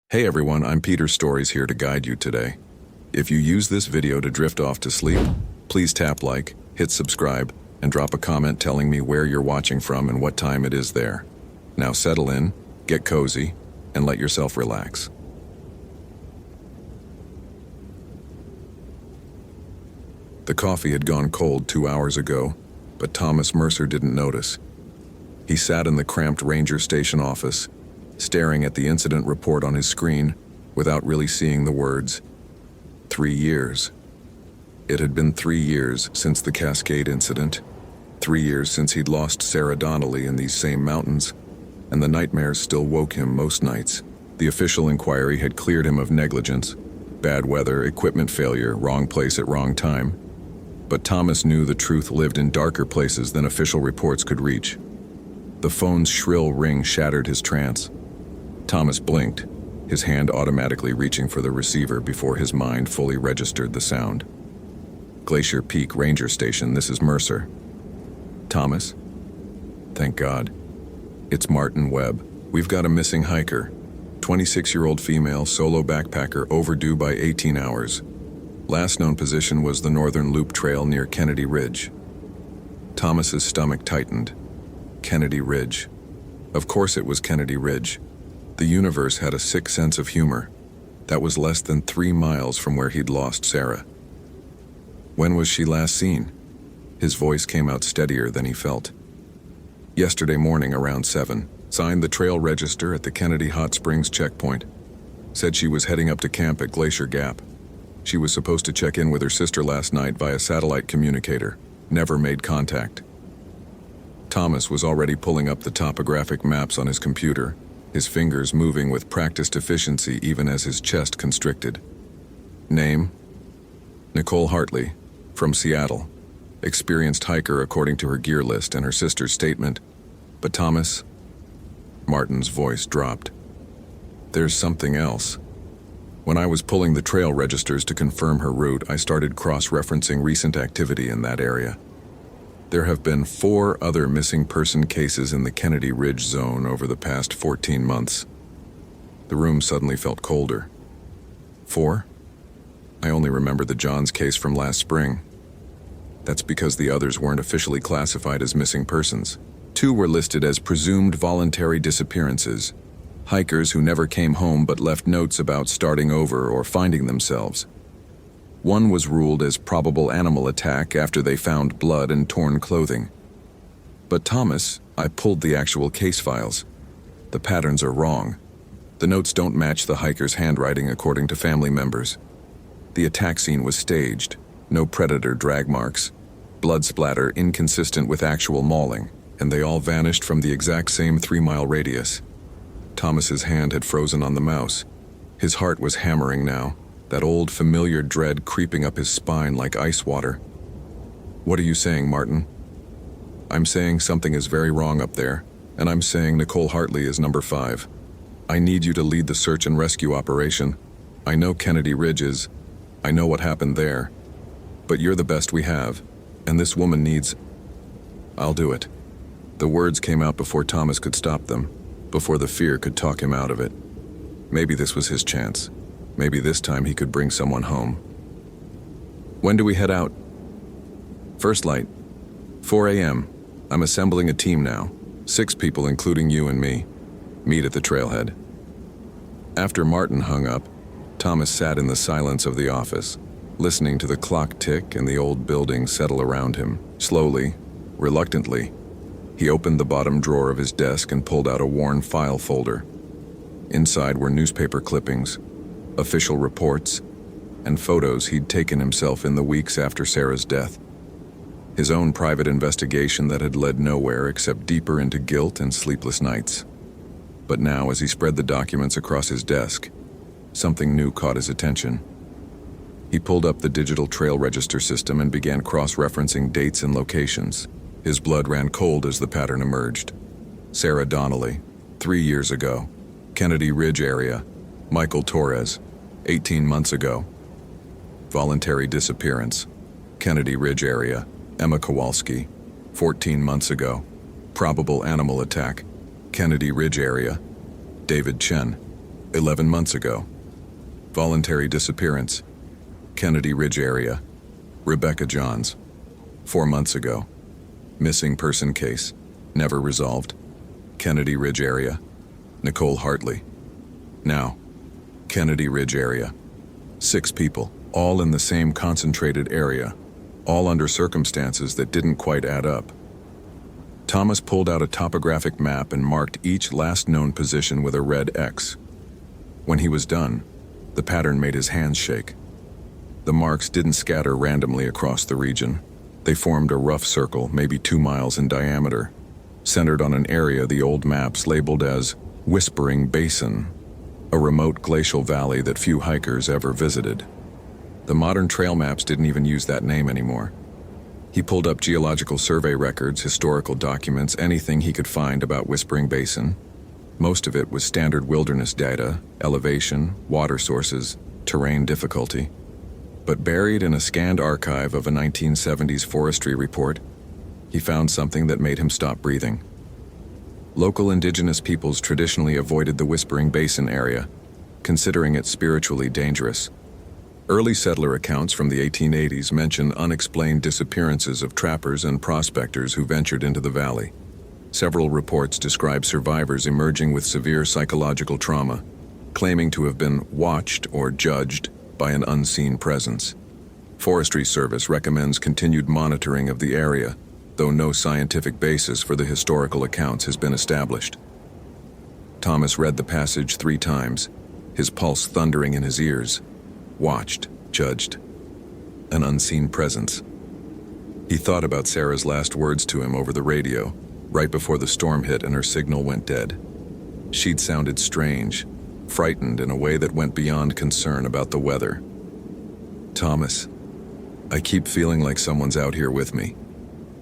Hey everyone, I'm Peter Stories here to guide you today. If you use this video to drift off to sleep, please tap like, hit subscribe, and drop a comment telling me where you're watching from and what time it is there. Now settle in, get cozy, and let yourself relax. The coffee had gone cold 2 hours ago, but Thomas Mercer didn't notice. He sat in the cramped ranger station office, staring at the incident report on his screen without really seeing the words. 3 years. It had been 3 years since the Cascade incident, 3 years since he'd lost Sarah Donnelly in these same mountains, and the nightmares still woke him most nights. The official inquiry had cleared him of negligence, bad weather, equipment failure, wrong place at wrong time. But Thomas knew the truth lived in darker places than official reports could reach. The phone's shrill ring shattered his trance. Thomas blinked, his hand automatically reaching for the receiver before his mind fully registered the sound. Glacier Peak Ranger Station, this is Mercer. Thomas? Thank God. It's Martin Webb. We've got a missing hiker. 26-year-old female solo backpacker overdue by 18 hours. Last known position was the Northern Loop Trail near Kennedy Ridge. Thomas's stomach tightened. Kennedy Ridge. Of course it was Kennedy Ridge. The universe had a sick sense of humor. That was less than 3 miles from where he'd lost Sarah. When was she last seen? His voice came out steadier than he felt. Yesterday morning around 7. Signed the trail register at the Kennedy Hot Springs checkpoint. Said she was heading up to camp at Glacier Gap. She was supposed to check in with her sister last night via satellite communicator. Never made contact. Thomas was already pulling up the topographic maps on his computer, his fingers moving with practiced efficiency even as his chest constricted. Name? Nicole Hartley, from Seattle. Experienced hiker according to her gear list and her sister's statement. But Thomas? Martin's voice dropped. There's something else. When I was pulling the trail registers to confirm her route, I started cross-referencing recent activity in that area. There have been 4 other missing person cases in the Kennedy Ridge zone over the past 14 months. The room suddenly felt colder. 4? I only remember the Johns case from last spring. That's because the others weren't officially classified as missing persons. 2 were listed as presumed voluntary disappearances. Hikers who never came home but left notes about starting over or finding themselves. 1 was ruled as probable animal attack after they found blood and torn clothing. But Thomas, I pulled the actual case files. The patterns are wrong. The notes don't match the hiker's handwriting according to family members. The attack scene was staged, no predator drag marks, blood splatter inconsistent with actual mauling, and they all vanished from the exact same 3-mile radius. Thomas's hand had frozen on the mouse. His heart was hammering now, that old familiar dread creeping up his spine like ice water. What are you saying, Martin? I'm saying something is very wrong up there, and I'm saying Nicole Hartley is number 5. I need you to lead the search and rescue operation. I know Kennedy Ridge is. I know what happened there. But you're the best we have, and this woman needs... I'll do it. The words came out before Thomas could stop them, before the fear could talk him out of it. Maybe this was his chance. Maybe this time he could bring someone home. When do we head out? First light. 4 a.m. I'm assembling a team now. 6 people including you and me. Meet at the trailhead. After Martin hung up, Thomas sat in the silence of the office, listening to the clock tick and the old building settle around him. Slowly, reluctantly, he opened the bottom drawer of his desk and pulled out a worn file folder. Inside were newspaper clippings, official reports, and photos he'd taken himself in the weeks after Sarah's death. His own private investigation that had led nowhere except deeper into guilt and sleepless nights. But now, as he spread the documents across his desk, something new caught his attention. He pulled up the digital trail register system and began cross-referencing dates and locations. His blood ran cold as the pattern emerged. Sarah Donnelly, 3 years ago. Kennedy Ridge area. Michael Torres, 18 months ago. Voluntary disappearance. Kennedy Ridge area. Emma Kowalski, 14 months ago. Probable animal attack. Kennedy Ridge area. David Chen, 11 months ago. Voluntary disappearance. Kennedy Ridge area. Rebecca Johns. 4 months ago. Missing person case. Never resolved. Kennedy Ridge area. Nicole Hartley. Now, Kennedy Ridge area. 6 people, all in the same concentrated area, all under circumstances that didn't quite add up. Thomas pulled out a topographic map and marked each last known position with a red X. When he was done, the pattern made his hands shake. The marks didn't scatter randomly across the region. They formed a rough circle, maybe 2 miles in diameter, centered on an area the old maps labeled as Whispering Basin, a remote glacial valley that few hikers ever visited. The modern trail maps didn't even use that name anymore. He pulled up geological survey records, historical documents, anything he could find about Whispering Basin. Most of it was standard wilderness data, elevation, water sources, terrain difficulty. But buried in a scanned archive of a 1970s forestry report, he found something that made him stop breathing. Local indigenous peoples traditionally avoided the Whispering Basin area, considering it spiritually dangerous. Early settler accounts from the 1880s mention unexplained disappearances of trappers and prospectors who ventured into the valley. Several reports describe survivors emerging with severe psychological trauma, claiming to have been watched or judged by an unseen presence. Forestry Service recommends continued monitoring of the area, though no scientific basis for the historical accounts has been established. Thomas read the passage 3 times, his pulse thundering in his ears. Watched, judged, an unseen presence. He thought about Sarah's last words to him over the radio, right before the storm hit and her signal went dead. She'd sounded strange, frightened in a way that went beyond concern about the weather. Thomas, I keep feeling like someone's out here with me.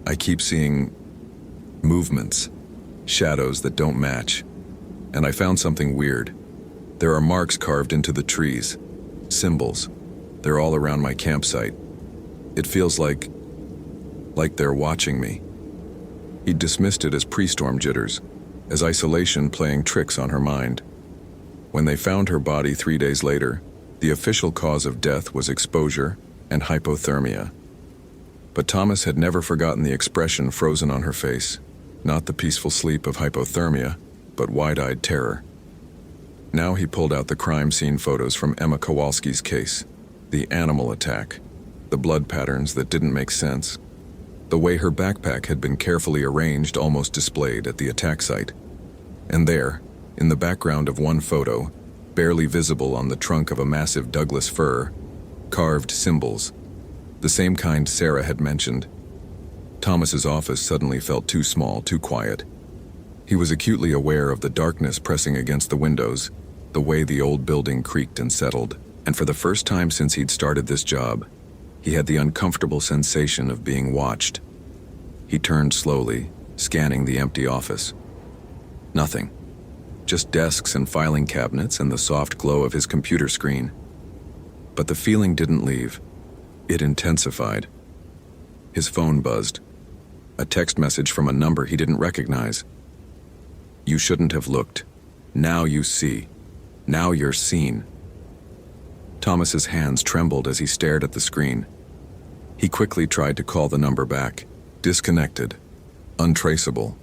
I keep seeing movements, shadows that don't match. And I found something weird. There are marks carved into the trees. Symbols. They're all around my campsite. It feels like they're watching me. He dismissed it as pre-storm jitters, as isolation playing tricks on her mind. When they found her body 3 days later, the official cause of death was exposure and hypothermia. But Thomas had never forgotten the expression frozen on her face, not the peaceful sleep of hypothermia, but wide-eyed terror. Now he pulled out the crime scene photos from Emma Kowalski's case, the animal attack, the blood patterns that didn't make sense, the way her backpack had been carefully arranged, almost displayed at the attack site. And there, in the background of one photo, barely visible on the trunk of a massive Douglas fir, carved symbols, the same kind Sarah had mentioned. Thomas's office suddenly felt too small, too quiet. He was acutely aware of the darkness pressing against the windows, the way the old building creaked and settled, and for the first time since he'd started this job, he had the uncomfortable sensation of being watched. He turned slowly, scanning the empty office. Nothing. Just desks and filing cabinets and the soft glow of his computer screen. But the feeling didn't leave. It intensified. His phone buzzed. A text message from a number he didn't recognize. You shouldn't have looked. Now you see. Now you're seen. Thomas's hands trembled as he stared at the screen. He quickly tried to call the number back. Disconnected. Untraceable.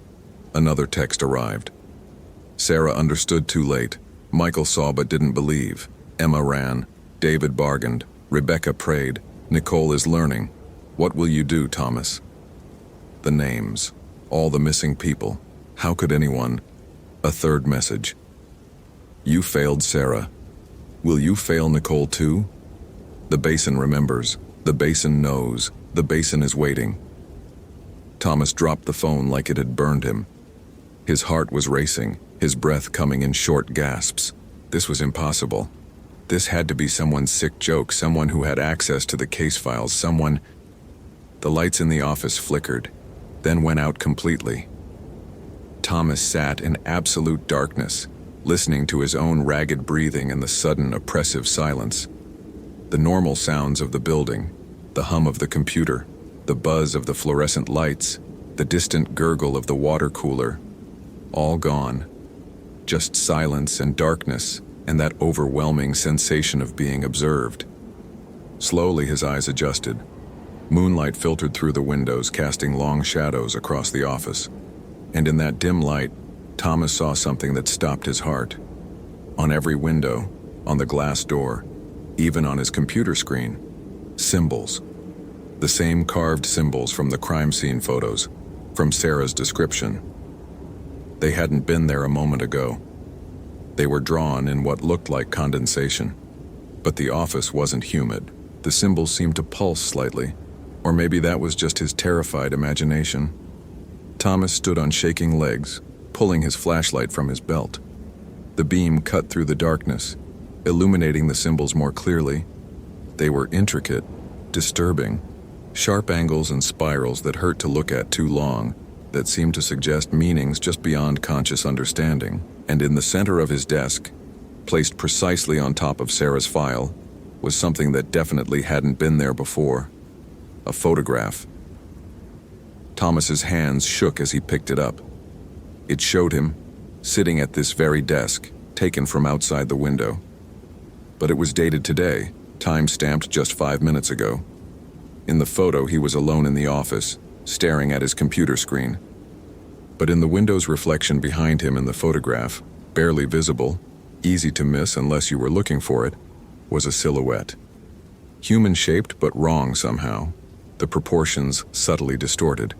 Another text arrived. Sarah understood too late. Michael saw but didn't believe. Emma ran. David bargained. Rebecca prayed. Nicole is learning. What will you do, Thomas? The names. All the missing people. How could anyone? A third message. You failed Sarah. Will you fail Nicole too? The basin remembers. The basin knows. The basin is waiting. Thomas dropped the phone like it had burned him. His heart was racing, his breath coming in short gasps. This was impossible. This had to be someone's sick joke, someone who had access to the case files, someone... The lights in the office flickered, then went out completely. Thomas sat in absolute darkness, listening to his own ragged breathing and the sudden oppressive silence. The normal sounds of the building, the hum of the computer, the buzz of the fluorescent lights, the distant gurgle of the water cooler, all gone. Just silence and darkness, and that overwhelming sensation of being observed. Slowly his eyes adjusted. Moonlight filtered through the windows, casting long shadows across the office. And in that dim light, Thomas saw something that stopped his heart. On every window, on the glass door, even on his computer screen, symbols. The same carved symbols from the crime scene photos, from Sarah's description. They hadn't been there a moment ago. They were drawn in what looked like condensation. But the office wasn't humid. The symbols seemed to pulse slightly, or maybe that was just his terrified imagination. Thomas stood on shaking legs, pulling his flashlight from his belt. The beam cut through the darkness, illuminating the symbols more clearly. They were intricate, disturbing, sharp angles and spirals that hurt to look at too long, that seemed to suggest meanings just beyond conscious understanding. And in the center of his desk, placed precisely on top of Sarah's file, was something that definitely hadn't been there before. A photograph. Thomas's hands shook as he picked it up. It showed him, sitting at this very desk, taken from outside the window. But it was dated today, time-stamped just 5 minutes ago. In the photo, he was alone in the office, staring at his computer screen. But in the window's reflection behind him in the photograph, barely visible, easy to miss unless you were looking for it, was a silhouette. Human-shaped but wrong somehow, the proportions subtly distorted.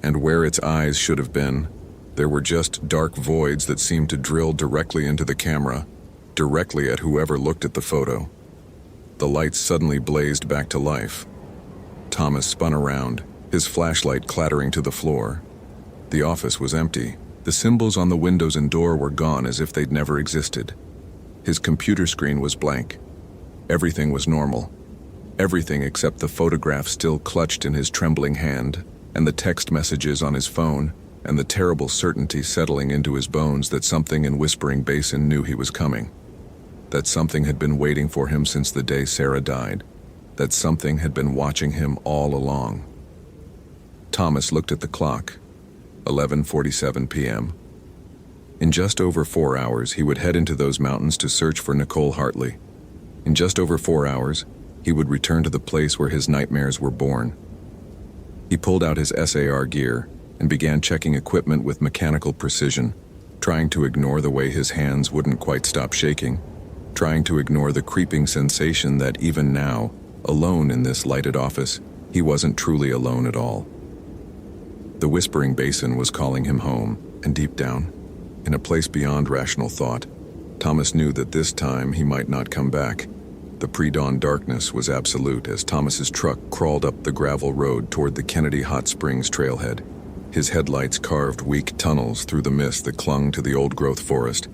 And where its eyes should have been, there were just dark voids that seemed to drill directly into the camera, directly at whoever looked at the photo. The lights suddenly blazed back to life. Thomas spun around, his flashlight clattering to the floor. The office was empty. The symbols on the windows and door were gone as if they'd never existed. His computer screen was blank. Everything was normal. Everything except the photograph still clutched in his trembling hand, and the text messages on his phone, and the terrible certainty settling into his bones that something in Whispering Basin knew he was coming. That something had been waiting for him since the day Sarah died. That something had been watching him all along. Thomas looked at the clock. 11:47 p.m. In just over 4 hours, he would head into those mountains to search for Nicole Hartley. In just over 4 hours, he would return to the place where his nightmares were born. He pulled out his SAR gear and began checking equipment with mechanical precision, trying to ignore the way his hands wouldn't quite stop shaking, trying to ignore the creeping sensation that even now, alone in this lighted office, he wasn't truly alone at all. The Whispering Basin was calling him home, and deep down, in a place beyond rational thought, Thomas knew that this time he might not come back. The pre-dawn darkness was absolute as Thomas's truck crawled up the gravel road toward the Kennedy Hot Springs trailhead. His headlights carved weak tunnels through the mist that clung to the old-growth forest,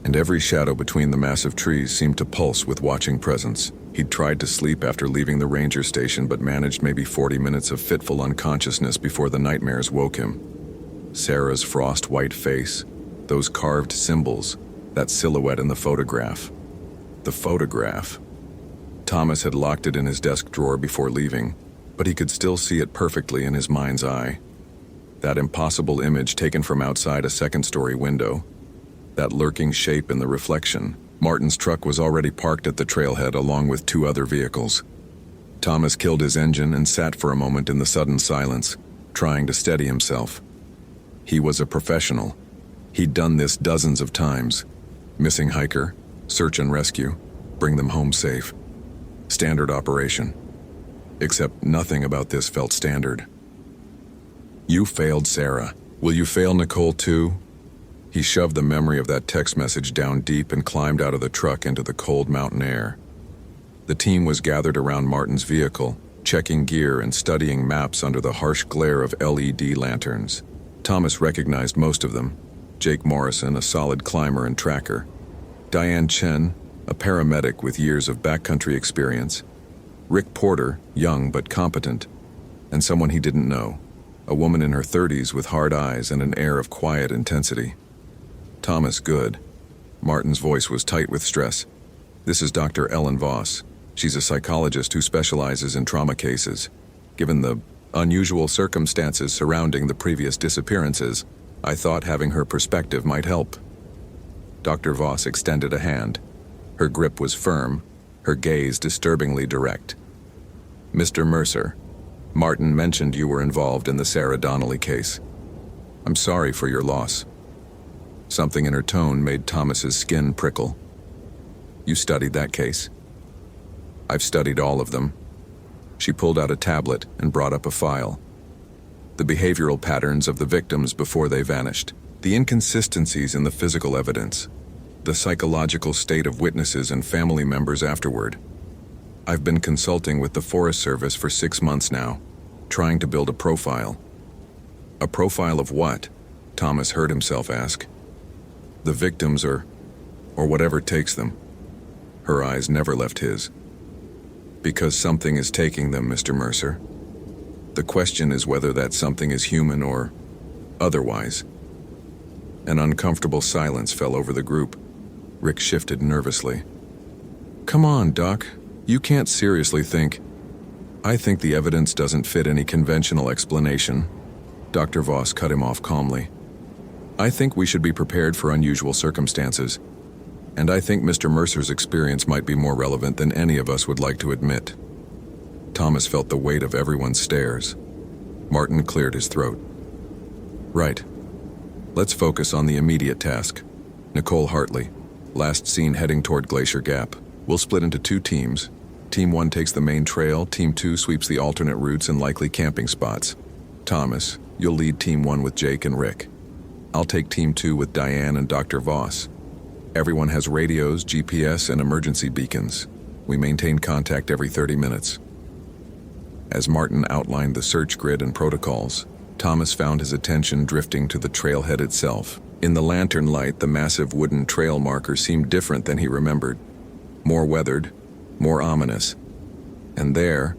and every shadow between the massive trees seemed to pulse with watching presence. He'd tried to sleep after leaving the ranger station but managed maybe 40 minutes of fitful unconsciousness before the nightmares woke him. Sarah's frost-white face, those carved symbols, that silhouette in the photograph. The photograph. Thomas had locked it in his desk drawer before leaving, but he could still see it perfectly in his mind's eye. That impossible image taken from outside a second-story window. That lurking shape in the reflection. Martin's truck was already parked at the trailhead along with 2 other vehicles. Thomas killed his engine and sat for a moment in the sudden silence, trying to steady himself. He was a professional. He'd done this dozens of times. Missing hiker, search and rescue, bring them home safe. Standard operation. Except nothing about this felt standard. You failed Sarah. Will you fail Nicole too? He shoved the memory of that text message down deep and climbed out of the truck into the cold mountain air. The team was gathered around Martin's vehicle, checking gear and studying maps under the harsh glare of LED lanterns. Thomas recognized most of them. Jake Morrison, a solid climber and tracker. Diane Chen, a paramedic with years of backcountry experience. Rick Porter, young but competent. And someone he didn't know, a woman in her 30s with hard eyes and an air of quiet intensity. Thomas Good. Martin's voice was tight with stress. This is Dr. Ellen Voss. She's a psychologist who specializes in trauma cases. Given the unusual circumstances surrounding the previous disappearances, I thought having her perspective might help. Dr. Voss extended a hand. Her grip was firm, her gaze disturbingly direct. "Mr. Mercer, Martin mentioned you were involved in the Sarah Donnelly case. I'm sorry for your loss." Something in her tone made Thomas's skin prickle. "You studied that case?" "I've studied all of them." She pulled out a tablet and brought up a file. The behavioral patterns of the victims before they vanished, the inconsistencies in the physical evidence, the psychological state of witnesses and family members afterward. I've been consulting with the Forest Service for 6 months now, trying to build a profile. "A profile of what?" Thomas heard himself ask. "The victims or whatever takes them." Her eyes never left his. "Because something is taking them, Mr. Mercer. The question is whether that something is human or otherwise." An uncomfortable silence fell over the group. Rick shifted nervously. "Come on, Doc. You can't seriously think—" "I think the evidence doesn't fit any conventional explanation." Dr. Voss cut him off calmly. "I think we should be prepared for unusual circumstances. And I think Mr. Mercer's experience might be more relevant than any of us would like to admit." Thomas felt the weight of everyone's stares. Martin cleared his throat. "Right. Let's focus on the immediate task. Nicole Hartley, last seen heading toward Glacier Gap. We'll split into 2 teams. Team 1 takes the main trail, Team 2 sweeps the alternate routes and likely camping spots. Thomas, you'll lead Team 1 with Jake and Rick. I'll take Team 2 with Diane and Dr. Voss. Everyone has radios, GPS, and emergency beacons. We maintain contact every 30 minutes. As Martin outlined the search grid and protocols, Thomas found his attention drifting to the trailhead itself. In the lantern light, the massive wooden trail marker seemed different than he remembered. More weathered, more ominous. And there,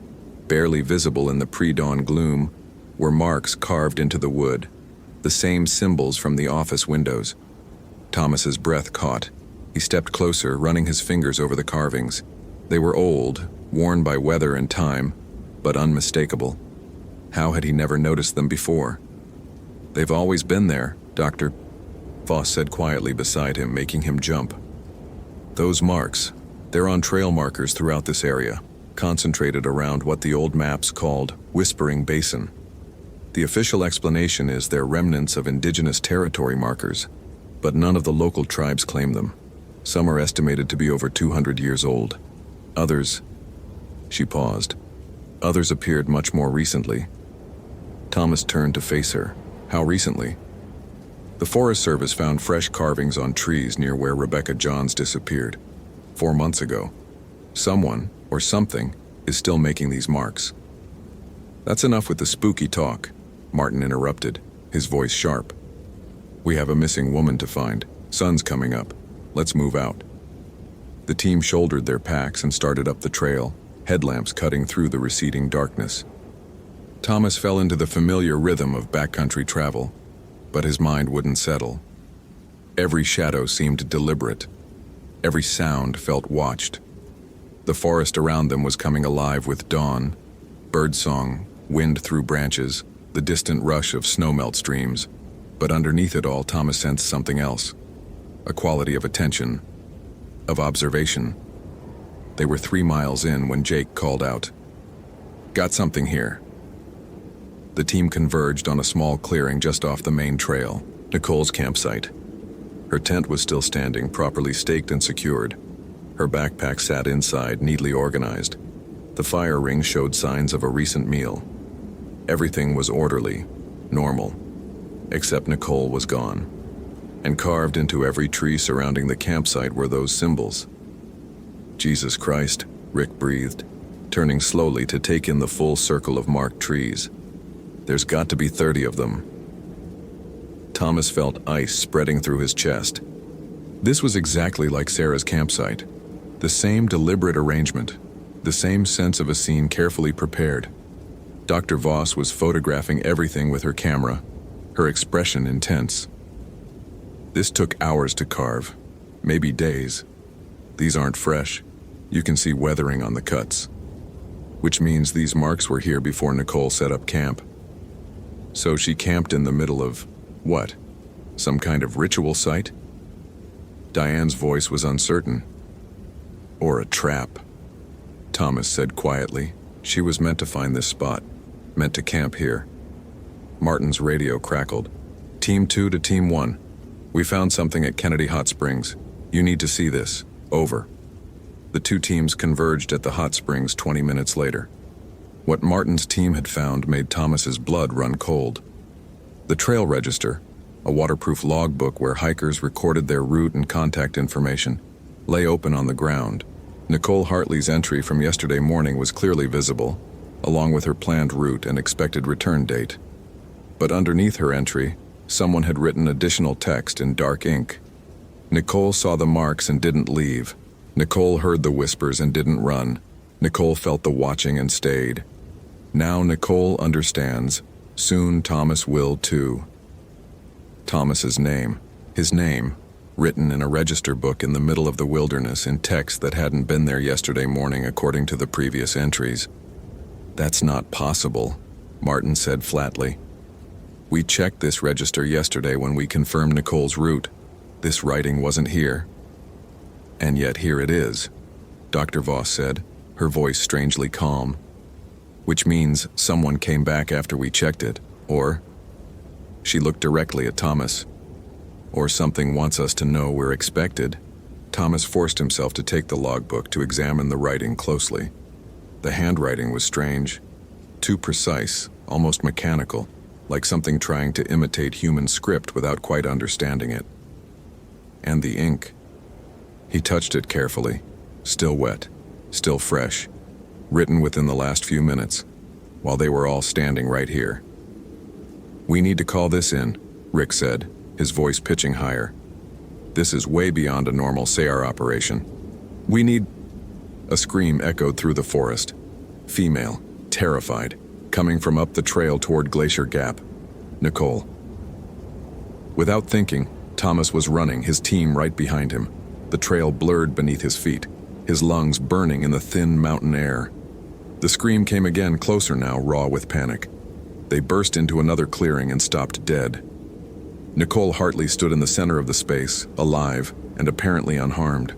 barely visible in the pre-dawn gloom, were marks carved into the wood, the same symbols from the office windows. Thomas's breath caught. He stepped closer, running his fingers over the carvings. They were old, worn by weather and time, but unmistakable. How had he never noticed them before? "They've always been there," Dr. Voss said quietly beside him, making him jump. "Those marks, they're on trail markers throughout this area, concentrated around what the old maps called Whispering Basin. The official explanation is they're remnants of indigenous territory markers, but none of the local tribes claim them. Some are estimated to be over 200 years old. Others—" She paused. "Others appeared much more recently." Thomas turned to face her. "How recently?" "The Forest Service found fresh carvings on trees near where Rebecca Johns disappeared 4 months ago. Someone, or something, is still making these marks." "That's enough with the spooky talk," Martin interrupted, his voice sharp. "We have a missing woman to find. Sun's coming up. Let's move out." The team shouldered their packs and started up the trail, headlamps cutting through the receding darkness. Thomas fell into the familiar rhythm of backcountry travel, but his mind wouldn't settle. Every shadow seemed deliberate. Every sound felt watched. The forest around them was coming alive with dawn, birdsong, wind through branches, the distant rush of snowmelt streams. But underneath it all, Thomas sensed something else. A quality of attention, of observation. They were 3 miles in when Jake called out, "Got something here." The team converged on a small clearing just off the main trail, Nicole's campsite. Her tent was still standing, properly staked and secured. Her backpack sat inside, neatly organized. The fire ring showed signs of a recent meal. Everything was orderly, normal, except Nicole was gone. And carved into every tree surrounding the campsite were those symbols. "Jesus Christ," Rick breathed, turning slowly to take in the full circle of marked trees. "There's got to be 30 of them." Thomas felt ice spreading through his chest. This was exactly like Sarah's campsite. The same deliberate arrangement, the same sense of a scene carefully prepared. Dr. Voss was photographing everything with her camera, her expression intense. This took hours to carve, maybe days. These aren't fresh. You can see weathering on the cuts. Which means these marks were here before Nicole set up camp. So she camped in the middle of, what? Some kind of ritual site? Diane's voice was uncertain. Or a trap, Thomas said quietly. She was meant to find this spot, meant to camp here. Martin's radio crackled. Team 2 to Team 1. We found something at Kennedy Hot Springs. You need to see this. Over. The two teams converged at the hot springs 20 minutes later. What Martin's team had found made Thomas's blood run cold. The trail register, a waterproof logbook where hikers recorded their route and contact information, lay open on the ground. Nicole Hartley's entry from yesterday morning was clearly visible, along with her planned route and expected return date. But underneath her entry, someone had written additional text in dark ink. Nicole saw the marks and didn't leave. Nicole heard the whispers and didn't run. Nicole felt the watching and stayed. Now Nicole understands. Soon Thomas will too. Thomas's name. His name, written in a register book in the middle of the wilderness in text that hadn't been there yesterday morning according to the previous entries. That's not possible, Martin said flatly. We checked this register yesterday when we confirmed Nicole's route. This writing wasn't here. And yet here it is, Dr. Voss said, her voice strangely calm. Which means someone came back after we checked it, or... She looked directly at Thomas. Or something wants us to know we're expected. Thomas forced himself to take the logbook to examine the writing closely. The handwriting was strange, too precise, almost mechanical, like something trying to imitate human script without quite understanding it. And the ink. He touched it carefully, still wet, still fresh, written within the last few minutes, while they were all standing right here. We need to call this in, Rick said, his voice pitching higher. This is way beyond a normal SAR operation. We need... A scream echoed through the forest. Female, terrified, coming from up the trail toward Glacier Gap. Nicole. Without thinking, Thomas was running, his team right behind him. The trail blurred beneath his feet, his lungs burning in the thin mountain air. The scream came again, closer now, raw with panic. They burst into another clearing and stopped dead. Nicole Hartley stood in the center of the space, alive and apparently unharmed.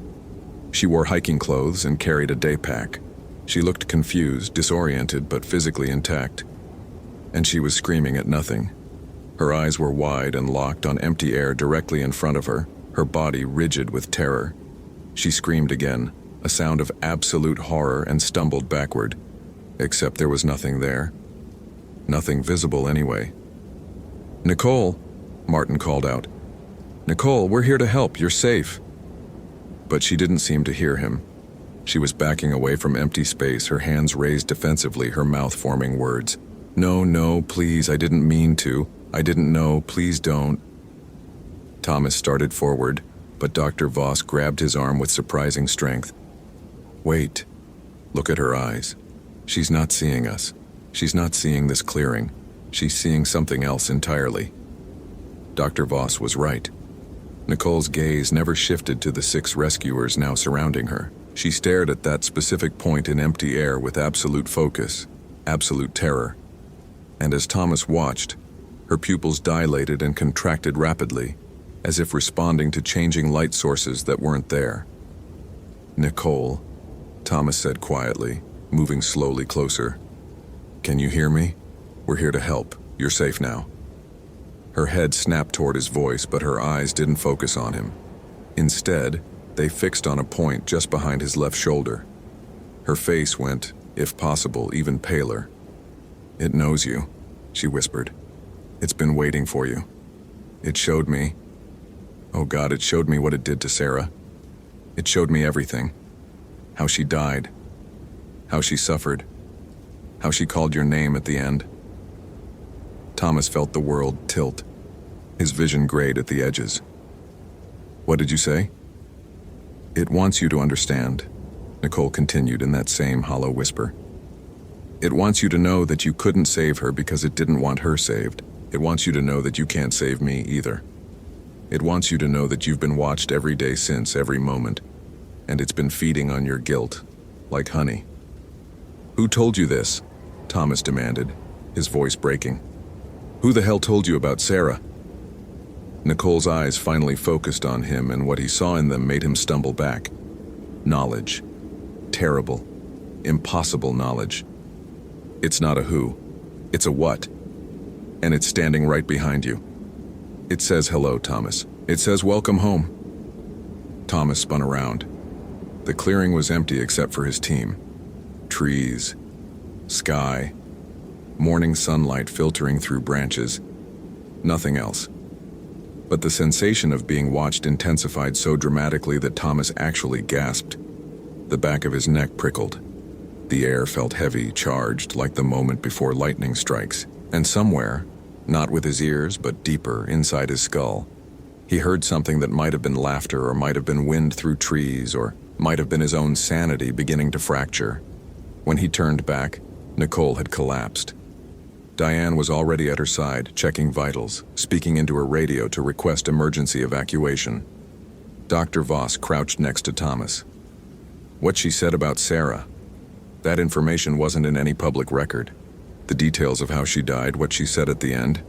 She wore hiking clothes and carried a day pack. She looked confused, disoriented, but physically intact. And she was screaming at nothing. Her eyes were wide and locked on empty air directly in front of her, her body rigid with terror. She screamed again, a sound of absolute horror, and stumbled backward. Except there was nothing there. Nothing visible anyway. Nicole, Martin called out. Nicole, we're here to help, you're safe. But she didn't seem to hear him. She was backing away from empty space, her hands raised defensively, her mouth forming words. No, please, I didn't mean to. I didn't know, please don't. Thomas started forward, but Dr. Voss grabbed his arm with surprising strength. Wait. Look at her eyes. She's not seeing us. She's not seeing this clearing. She's seeing something else entirely. Dr. Voss was right. Nicole's gaze never shifted to the 6 rescuers now surrounding her. She stared at that specific point in empty air with absolute focus, absolute terror. And as Thomas watched, her pupils dilated and contracted rapidly, as if responding to changing light sources that weren't there. Nicole, Thomas said quietly, moving slowly closer. Can you hear me? We're here to help. You're safe now. Her head snapped toward his voice, but her eyes didn't focus on him. Instead, they fixed on a point just behind his left shoulder. Her face went, if possible, even paler. It knows you, she whispered. It's been waiting for you. It showed me. Oh God, it showed me what it did to Sarah. It showed me everything. How she died. How she suffered. How she called your name at the end. Thomas felt the world tilt. His vision grayed at the edges. What did you say? It wants you to understand, Nicole continued in that same hollow whisper. It wants you to know that you couldn't save her because it didn't want her saved. It wants you to know that you can't save me either. It wants you to know that you've been watched every day since, every moment, and it's been feeding on your guilt, like honey. Who told you this? Thomas demanded, his voice breaking. Who the hell told you about Sarah? Nicole's eyes finally focused on him, and what he saw in them made him stumble back. Knowledge. Terrible, impossible knowledge. It's not a who, it's a what. And it's standing right behind you. It says hello, Thomas. It says welcome home. Thomas spun around. The clearing was empty except for his team. Trees, sky, morning sunlight filtering through branches. Nothing else. But the sensation of being watched intensified so dramatically that Thomas actually gasped. The back of his neck prickled. The air felt heavy, charged, like the moment before lightning strikes. And somewhere, not with his ears, but deeper inside his skull, he heard something that might have been laughter, or might have been wind through trees, or might have been his own sanity beginning to fracture. When he turned back, Nicole had collapsed. Diane was already at her side, checking vitals, speaking into her radio to request emergency evacuation. Dr. Voss crouched next to Thomas. What she said about Sarah, that information wasn't in any public record. The details of how she died, what she said at the end,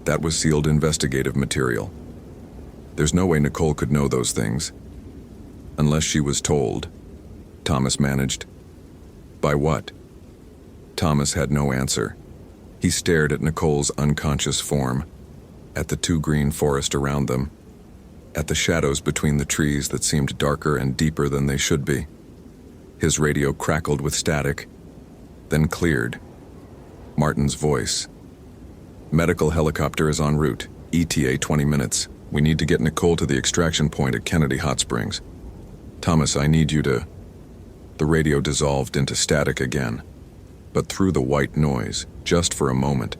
that was sealed investigative material. There's no way Nicole could know those things. Unless she was told, Thomas managed. By what? Thomas had no answer. He stared at Nicole's unconscious form, at the too green forest around them, at the shadows between the trees that seemed darker and deeper than they should be. His radio crackled with static, then cleared. Martin's voice. Medical helicopter is en route. ETA 20 minutes. We need to get Nicole to the extraction point at Kennedy Hot Springs. Thomas, I need you to... The radio dissolved into static again. But through the white noise, just for a moment,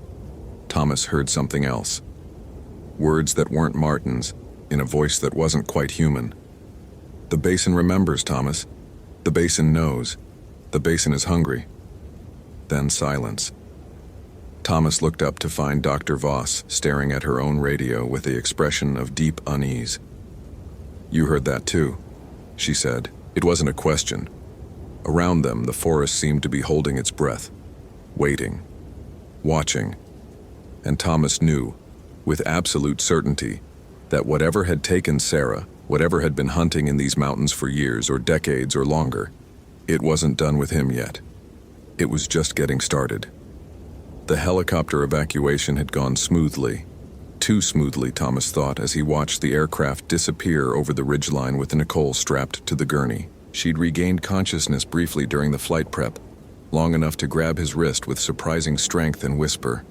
Thomas heard something else. Words that weren't Martin's, in a voice that wasn't quite human. The basin remembers, Thomas. The basin knows. The basin is hungry. Then silence. Thomas looked up to find Dr. Voss staring at her own radio with the expression of deep unease. You heard that too, she said. It wasn't a question. Around them, the forest seemed to be holding its breath, waiting, watching. And Thomas knew, with absolute certainty, that whatever had taken Sarah, whatever had been hunting in these mountains for years or decades or longer, it wasn't done with him yet. It was just getting started. The helicopter evacuation had gone smoothly. Too smoothly, Thomas thought, as he watched the aircraft disappear over the ridgeline with Nicole strapped to the gurney. She'd regained consciousness briefly during the flight prep, long enough to grab his wrist with surprising strength and whisper,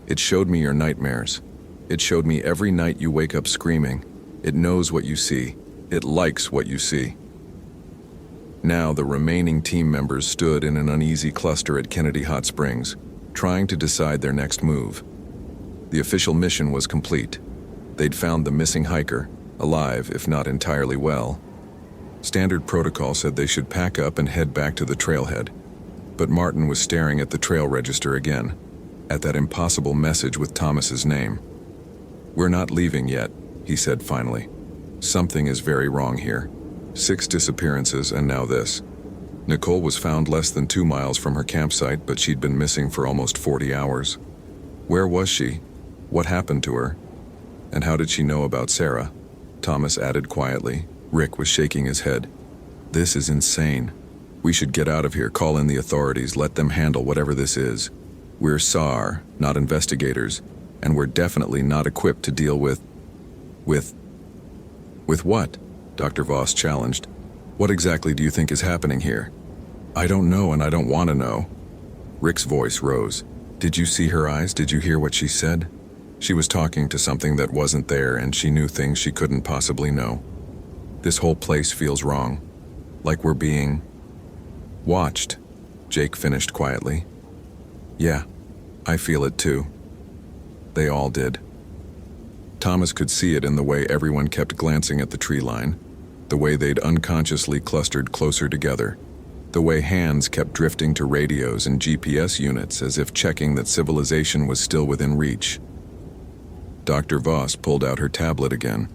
"It showed me your nightmares. It showed me every night you wake up screaming. It knows what you see. It likes what you see." Now the remaining team members stood in an uneasy cluster at Kennedy Hot Springs, trying to decide their next move. The official mission was complete. They'd found the missing hiker, alive if not entirely well. Standard protocol said they should pack up and head back to the trailhead. But Martin was staring at the trail register again, at that impossible message with Thomas's name. "We're not leaving yet," he said finally. "Something is very wrong here. 6 disappearances and now this." Nicole was found less than 2 miles from her campsite, but she'd been missing for almost 40 hours. Where was she? What happened to her? And how did she know about Sarah? Thomas added quietly. Rick was shaking his head. "This is insane. We should get out of here, call in the authorities, let them handle whatever this is. We're SAR, not investigators, and we're definitely not equipped to deal with what?" Dr. Voss challenged. "What exactly do you think is happening here?" "I don't know, and I don't want to know." Rick's voice rose. "Did you see her eyes? Did you hear what she said? She was talking to something that wasn't there, and she knew things she couldn't possibly know. This whole place feels wrong. Like we're being watched," Jake finished quietly. "Yeah, I feel it too." They all did. Thomas could see it in the way everyone kept glancing at the tree line, the way they'd unconsciously clustered closer together, the way hands kept drifting to radios and GPS units as if checking that civilization was still within reach. Dr. Voss pulled out her tablet again.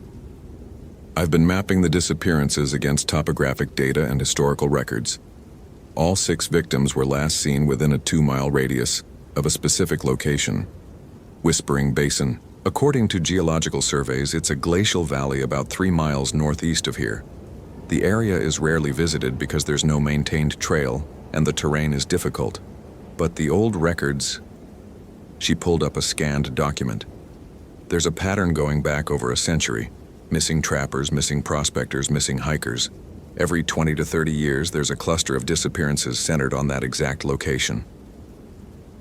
"I've been mapping the disappearances against topographic data and historical records. All 6 victims were last seen within a 2-mile radius of a specific location. Whispering Basin, According to geological surveys, it's a glacial valley about 3 miles northeast of here. The area is rarely visited because there's no maintained trail and the terrain is difficult. But the old records... She pulled up a scanned document. There's a pattern going back over a century. Missing trappers, missing prospectors, missing hikers. Every 20 to 30 years, there's a cluster of disappearances centered on that exact location.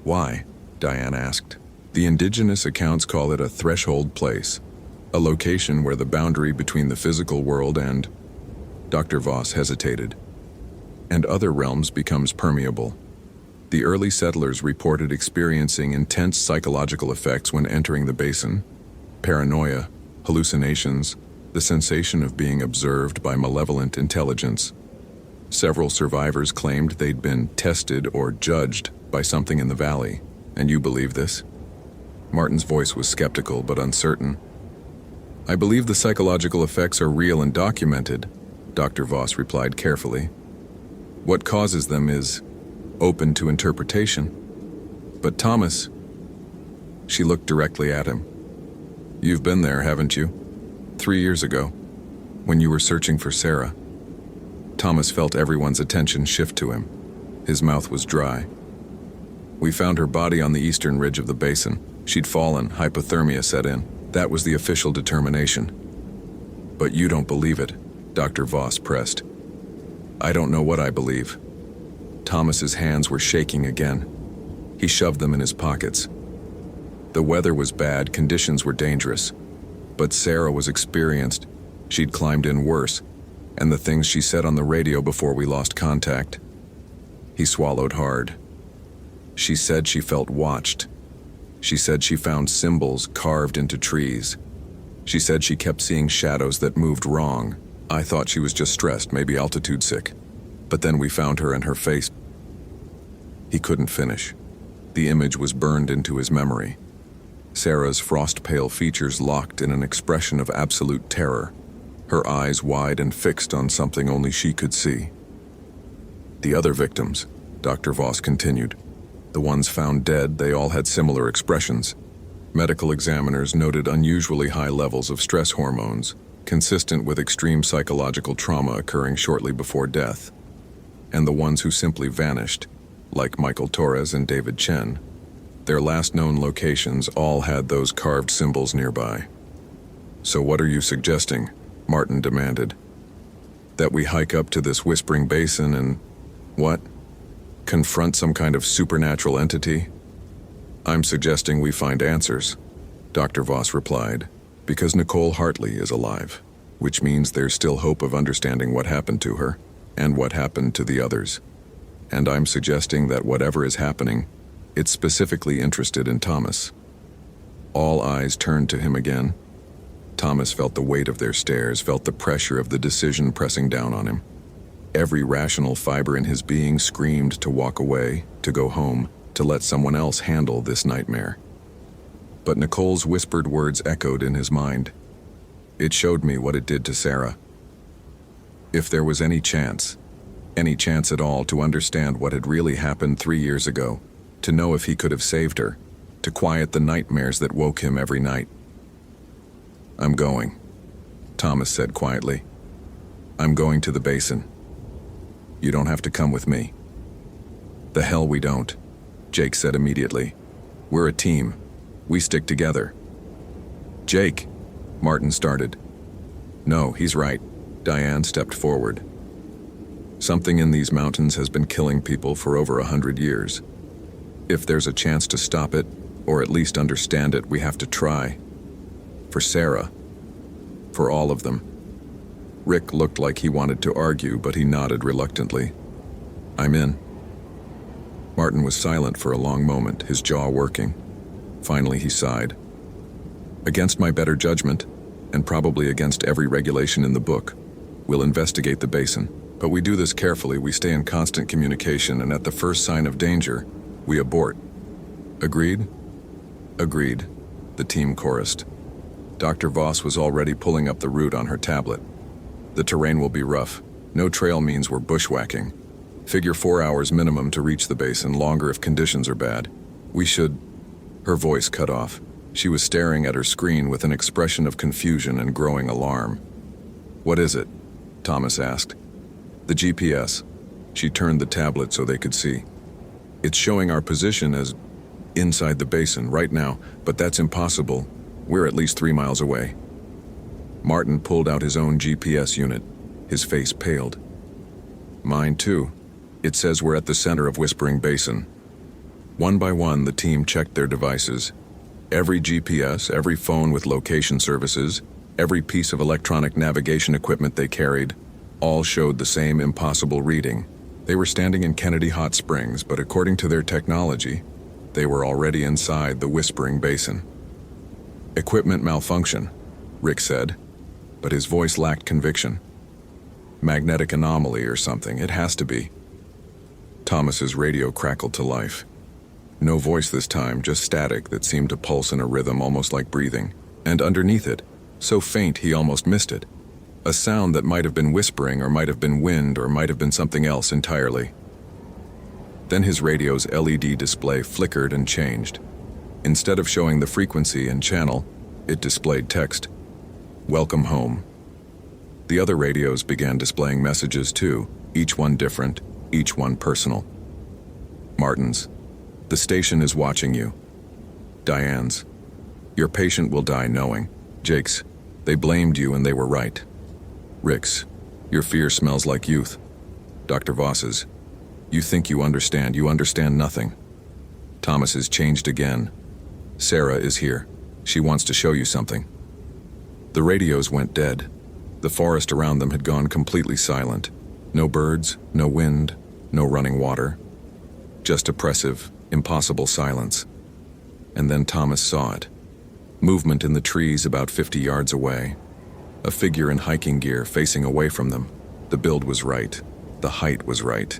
Why? Diane asked. The indigenous accounts call it a threshold place, a location where the boundary between the physical world and... Dr. Voss hesitated. And other realms becomes permeable. The early settlers reported experiencing intense psychological effects when entering the basin. Paranoia, hallucinations, the sensation of being observed by malevolent intelligence. Several survivors claimed they'd been tested or judged by something in the valley. And you believe this? Martin's voice was skeptical but uncertain. I believe the psychological effects are real and documented, Dr. Voss replied carefully. What causes them is open to interpretation. But Thomas... She looked directly at him. You've been there, haven't you? 3 years ago, when you were searching for Sarah. Thomas felt everyone's attention shift to him. His mouth was dry. We found her body on the eastern ridge of the basin. She'd fallen, hypothermia set in. That was the official determination. But you don't believe it, Dr. Voss pressed. I don't know what I believe. Thomas's hands were shaking again. He shoved them in his pockets. The weather was bad, conditions were dangerous. But Sarah was experienced. She'd climbed in worse. And the things she said on the radio before we lost contact. He swallowed hard. She said she felt watched. She said she found symbols carved into trees. She said she kept seeing shadows that moved wrong. I thought she was just stressed, maybe altitude sick. But then we found her and her face... He couldn't finish. The image was burned into his memory. Sarah's frost-pale features locked in an expression of absolute terror, her eyes wide and fixed on something only she could see. The other victims, Dr. Voss continued, the ones found dead, they all had similar expressions. Medical examiners noted unusually high levels of stress hormones, consistent with extreme psychological trauma occurring shortly before death. And the ones who simply vanished, like Michael Torres and David Chen, their last known locations all had those carved symbols nearby. So what are you suggesting? Martin demanded. That we hike up to this whispering basin and... what? Confront some kind of supernatural entity? I'm suggesting we find answers, Dr. Voss replied, because Nicole Hartley is alive, which means there's still hope of understanding what happened to her and what happened to the others. And I'm suggesting that whatever is happening, it's specifically interested in Thomas. All eyes turned to him again. Thomas felt the weight of their stares, felt the pressure of the decision pressing down on him. Every rational fiber in his being screamed to walk away, to go home, to let someone else handle this nightmare. But Nicole's whispered words echoed in his mind. It showed me what it did to Sarah. If there was any chance at all to understand what had really happened 3 years ago, to know if he could have saved her, to quiet the nightmares that woke him every night. I'm going, Thomas said quietly. I'm going to the basin. You don't have to come with me. The hell we don't, Jake said immediately. We're a team. We stick together. Jake, Martin started. No, he's right. Diane stepped forward. Something in these mountains has been killing people for over 100 years. If there's a chance to stop it, or at least understand it, we have to try. For Sarah. For all of them. Rick looked like he wanted to argue, but he nodded reluctantly. I'm in. Martin was silent for a long moment, his jaw working. Finally, he sighed. Against my better judgment, and probably against every regulation in the book, we'll investigate the basin. But we do this carefully, we stay in constant communication, and at the first sign of danger, we abort. Agreed? Agreed, the team chorused. Dr. Voss was already pulling up the route on her tablet. The terrain will be rough. No trail means we're bushwhacking. Figure 4 hours minimum to reach the basin, longer if conditions are bad. We should... Her voice cut off. She was staring at her screen with an expression of confusion and growing alarm. "What is it?" Thomas asked. "The GPS." She turned the tablet so they could see. "It's showing our position as inside the basin right now, but that's impossible. We're at least 3 miles away." Martin pulled out his own GPS unit. His face paled. "Mine too. It says we're at the center of Whispering Basin." One by one, the team checked their devices. Every GPS, every phone with location services, every piece of electronic navigation equipment they carried, all showed the same impossible reading. They were standing in Kennedy Hot Springs, but according to their technology, they were already inside the Whispering Basin. "Equipment malfunction," Rick said, but his voice lacked conviction. "Magnetic anomaly or something, it has to be." Thomas's radio crackled to life. No voice this time, just static that seemed to pulse in a rhythm almost like breathing. And underneath it, so faint he almost missed it. A sound that might have been whispering or might have been wind or might have been something else entirely. Then his radio's LED display flickered and changed. Instead of showing the frequency and channel, it displayed text. "Welcome home." The other radios began displaying messages too, each one different, each one personal. Martin's. "The station is watching you." Diane's. "Your patient will die knowing." Jake's. "They blamed you and they were right." Rick's. "Your fear smells like youth." Dr. Voss's. "You think you understand nothing." Thomas's changed again. "Sarah is here. She wants to show you something." The radios went dead. The forest around them had gone completely silent. No birds, no wind, no running water. Just oppressive, impossible silence. And then Thomas saw it. Movement in the trees about 50 yards away. A figure in hiking gear facing away from them. The build was right. The height was right.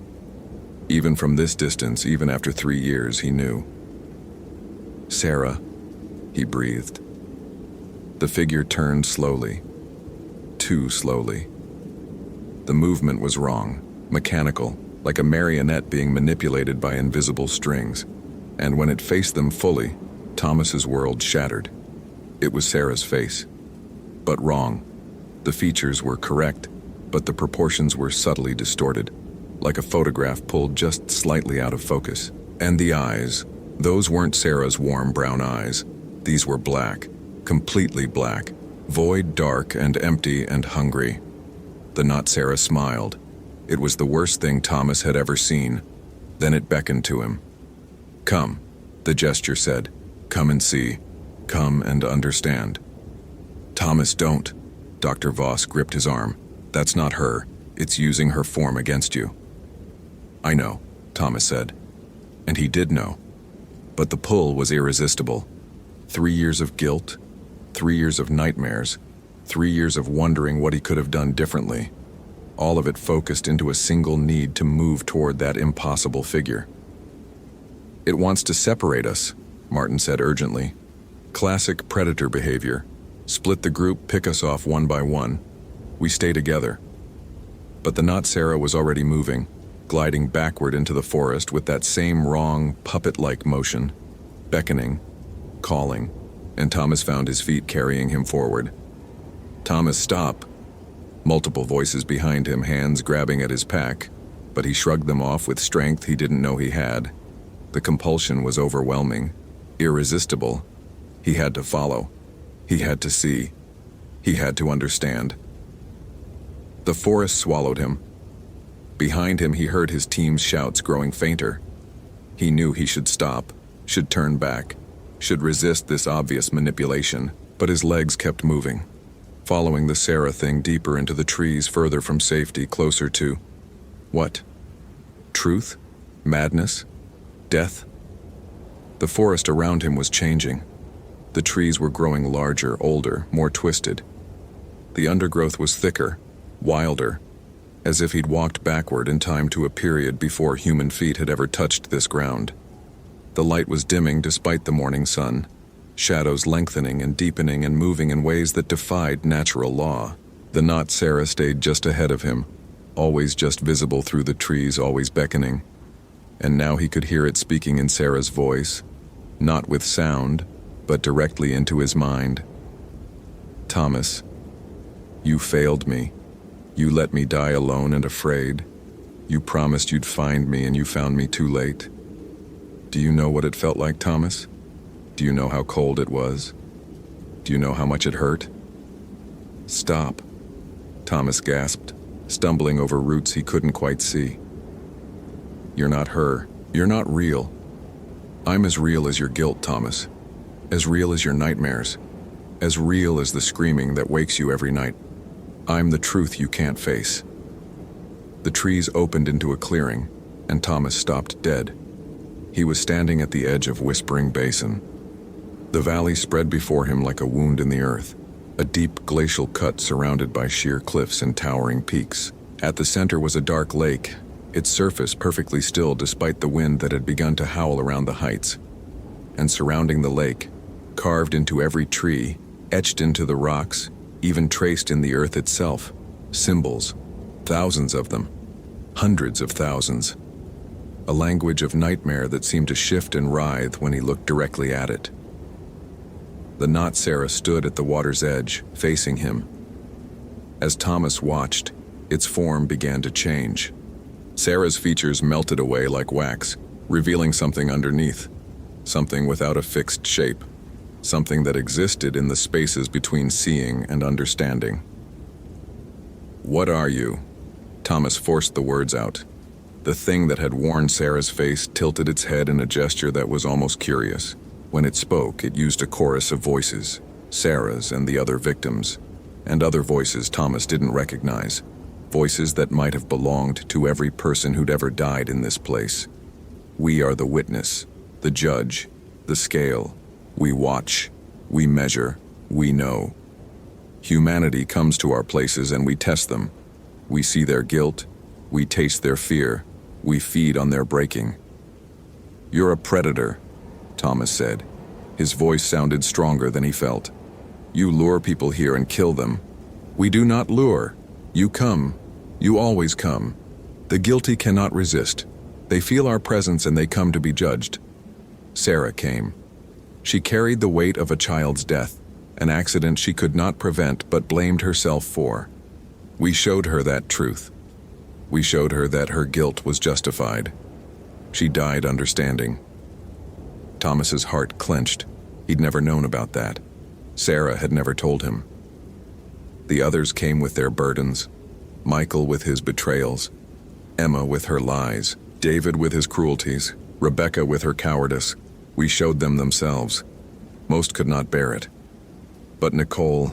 Even from this distance, even after 3 years, he knew. "Sarah," he breathed. The figure turned slowly. Too slowly. The movement was wrong, mechanical, like a marionette being manipulated by invisible strings. And when it faced them fully, Thomas's world shattered. It was Sarah's face. But wrong. The features were correct, but the proportions were subtly distorted, like a photograph pulled just slightly out of focus. And the eyes, those weren't Sarah's warm brown eyes. These were black, completely black, void, dark, and empty and hungry. The not Sarah smiled. It was the worst thing Thomas had ever seen. Then it beckoned to him. "Come," the gesture said. "Come and see. Come and understand." "Thomas, don't." Dr. Voss gripped his arm. "That's not her. It's using her form against you." "I know," Thomas said. And he did know. But the pull was irresistible. 3 years of guilt, 3 years of nightmares, 3 years of wondering what he could have done differently. All of it focused into a single need to move toward that impossible figure. "It wants to separate us," Martin said urgently. "Classic predator behavior. Split the group, pick us off one by one. We stay together." But the not Sarah was already moving, gliding backward into the forest with that same wrong, puppet-like motion, beckoning, calling, and Thomas found his feet carrying him forward. "Thomas, stop!" Multiple voices behind him, hands grabbing at his pack, but he shrugged them off with strength he didn't know he had. The compulsion was overwhelming, irresistible. He had to follow. He had to see. He had to understand. The forest swallowed him. Behind him, he heard his team's shouts growing fainter. He knew he should stop, should turn back, should resist this obvious manipulation, but his legs kept moving, following the Sarah thing deeper into the trees, further from safety, closer to... what? Truth? Madness? Death? The forest around him was changing. The trees were growing larger, older, more twisted. The undergrowth was thicker, wilder, as if he'd walked backward in time to a period before human feet had ever touched this ground. The light was dimming despite the morning sun, shadows lengthening and deepening and moving in ways that defied natural law. The not Sarah stayed just ahead of him, always just visible through the trees, always beckoning. And now he could hear it speaking in Sarah's voice, not with sound, but directly into his mind. Thomas, you failed me. You let me die alone and afraid. You promised you'd find me and you found me too late. Do you know what it felt like, Thomas? Do you know how cold it was? Do you know how much it hurt? Stop, Thomas gasped, stumbling over roots he couldn't quite see. You're not her. You're not real. I'm as real as your guilt, Thomas. As real as your nightmares. As real as the screaming that wakes you every night. I'm the truth you can't face. The trees opened into a clearing, and Thomas stopped dead. He was standing at the edge of Whispering Basin. The valley spread before him like a wound in the earth, a deep glacial cut surrounded by sheer cliffs and towering peaks. At the center was a dark lake, its surface perfectly still despite the wind that had begun to howl around the heights. And surrounding the lake, carved into every tree, etched into the rocks, even traced in the earth itself, symbols, thousands of them, hundreds of thousands. A language of nightmare that seemed to shift and writhe when he looked directly at it. The Not Sarah stood at the water's edge, facing him. As Thomas watched, its form began to change. Sarah's features melted away like wax, revealing something underneath, something without a fixed shape, something that existed in the spaces between seeing and understanding. What are you? Thomas forced the words out. The thing that had worn Sarah's face tilted its head in a gesture that was almost curious. When it spoke, it used a chorus of voices, Sarah's and the other victims, and other voices Thomas didn't recognize, voices that might have belonged to every person who'd ever died in this place. We are the witness, the judge, the scale. We watch, we measure, we know. Humanity comes to our places and we test them. We see their guilt, we taste their fear, we feed on their breaking. You're a predator, Thomas said. His voice sounded stronger than he felt. You lure people here and kill them. We do not lure. You come. You always come. The guilty cannot resist. They feel our presence and they come to be judged. Sarah came. She carried the weight of a child's death, an accident she could not prevent but blamed herself for. We showed her that truth. We showed her that her guilt was justified. She died understanding. Thomas's heart clenched. He'd never known about that. Sarah had never told him. The others came with their burdens. Michael with his betrayals. Emma with her lies. David with his cruelties. Rebecca with her cowardice. We showed them themselves. Most could not bear it. But Nicole...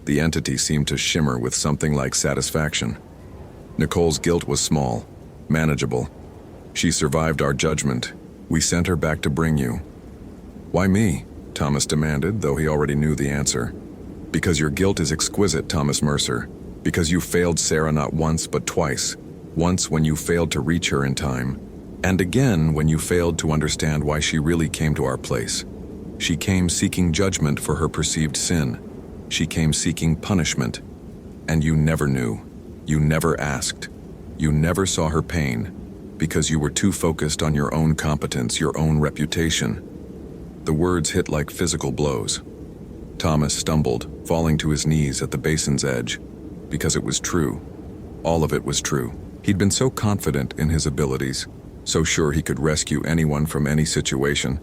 The entity seemed to shimmer with something like satisfaction. Nicole's guilt was small, manageable. She survived our judgment. We sent her back to bring you. Why me? Thomas demanded, though he already knew the answer. Because your guilt is exquisite, Thomas Mercer. Because you failed Sarah not once but twice. Once when you failed to reach her in time, and again when you failed to understand why she really came to our place. She came seeking judgment for her perceived sin. She came seeking punishment. And you never knew. You never asked. You never saw her pain, because you were too focused on your own competence, your own reputation. The words hit like physical blows. Thomas stumbled, falling to his knees at the basin's edge, because it was true. All of it was true. He'd been so confident in his abilities, so sure he could rescue anyone from any situation,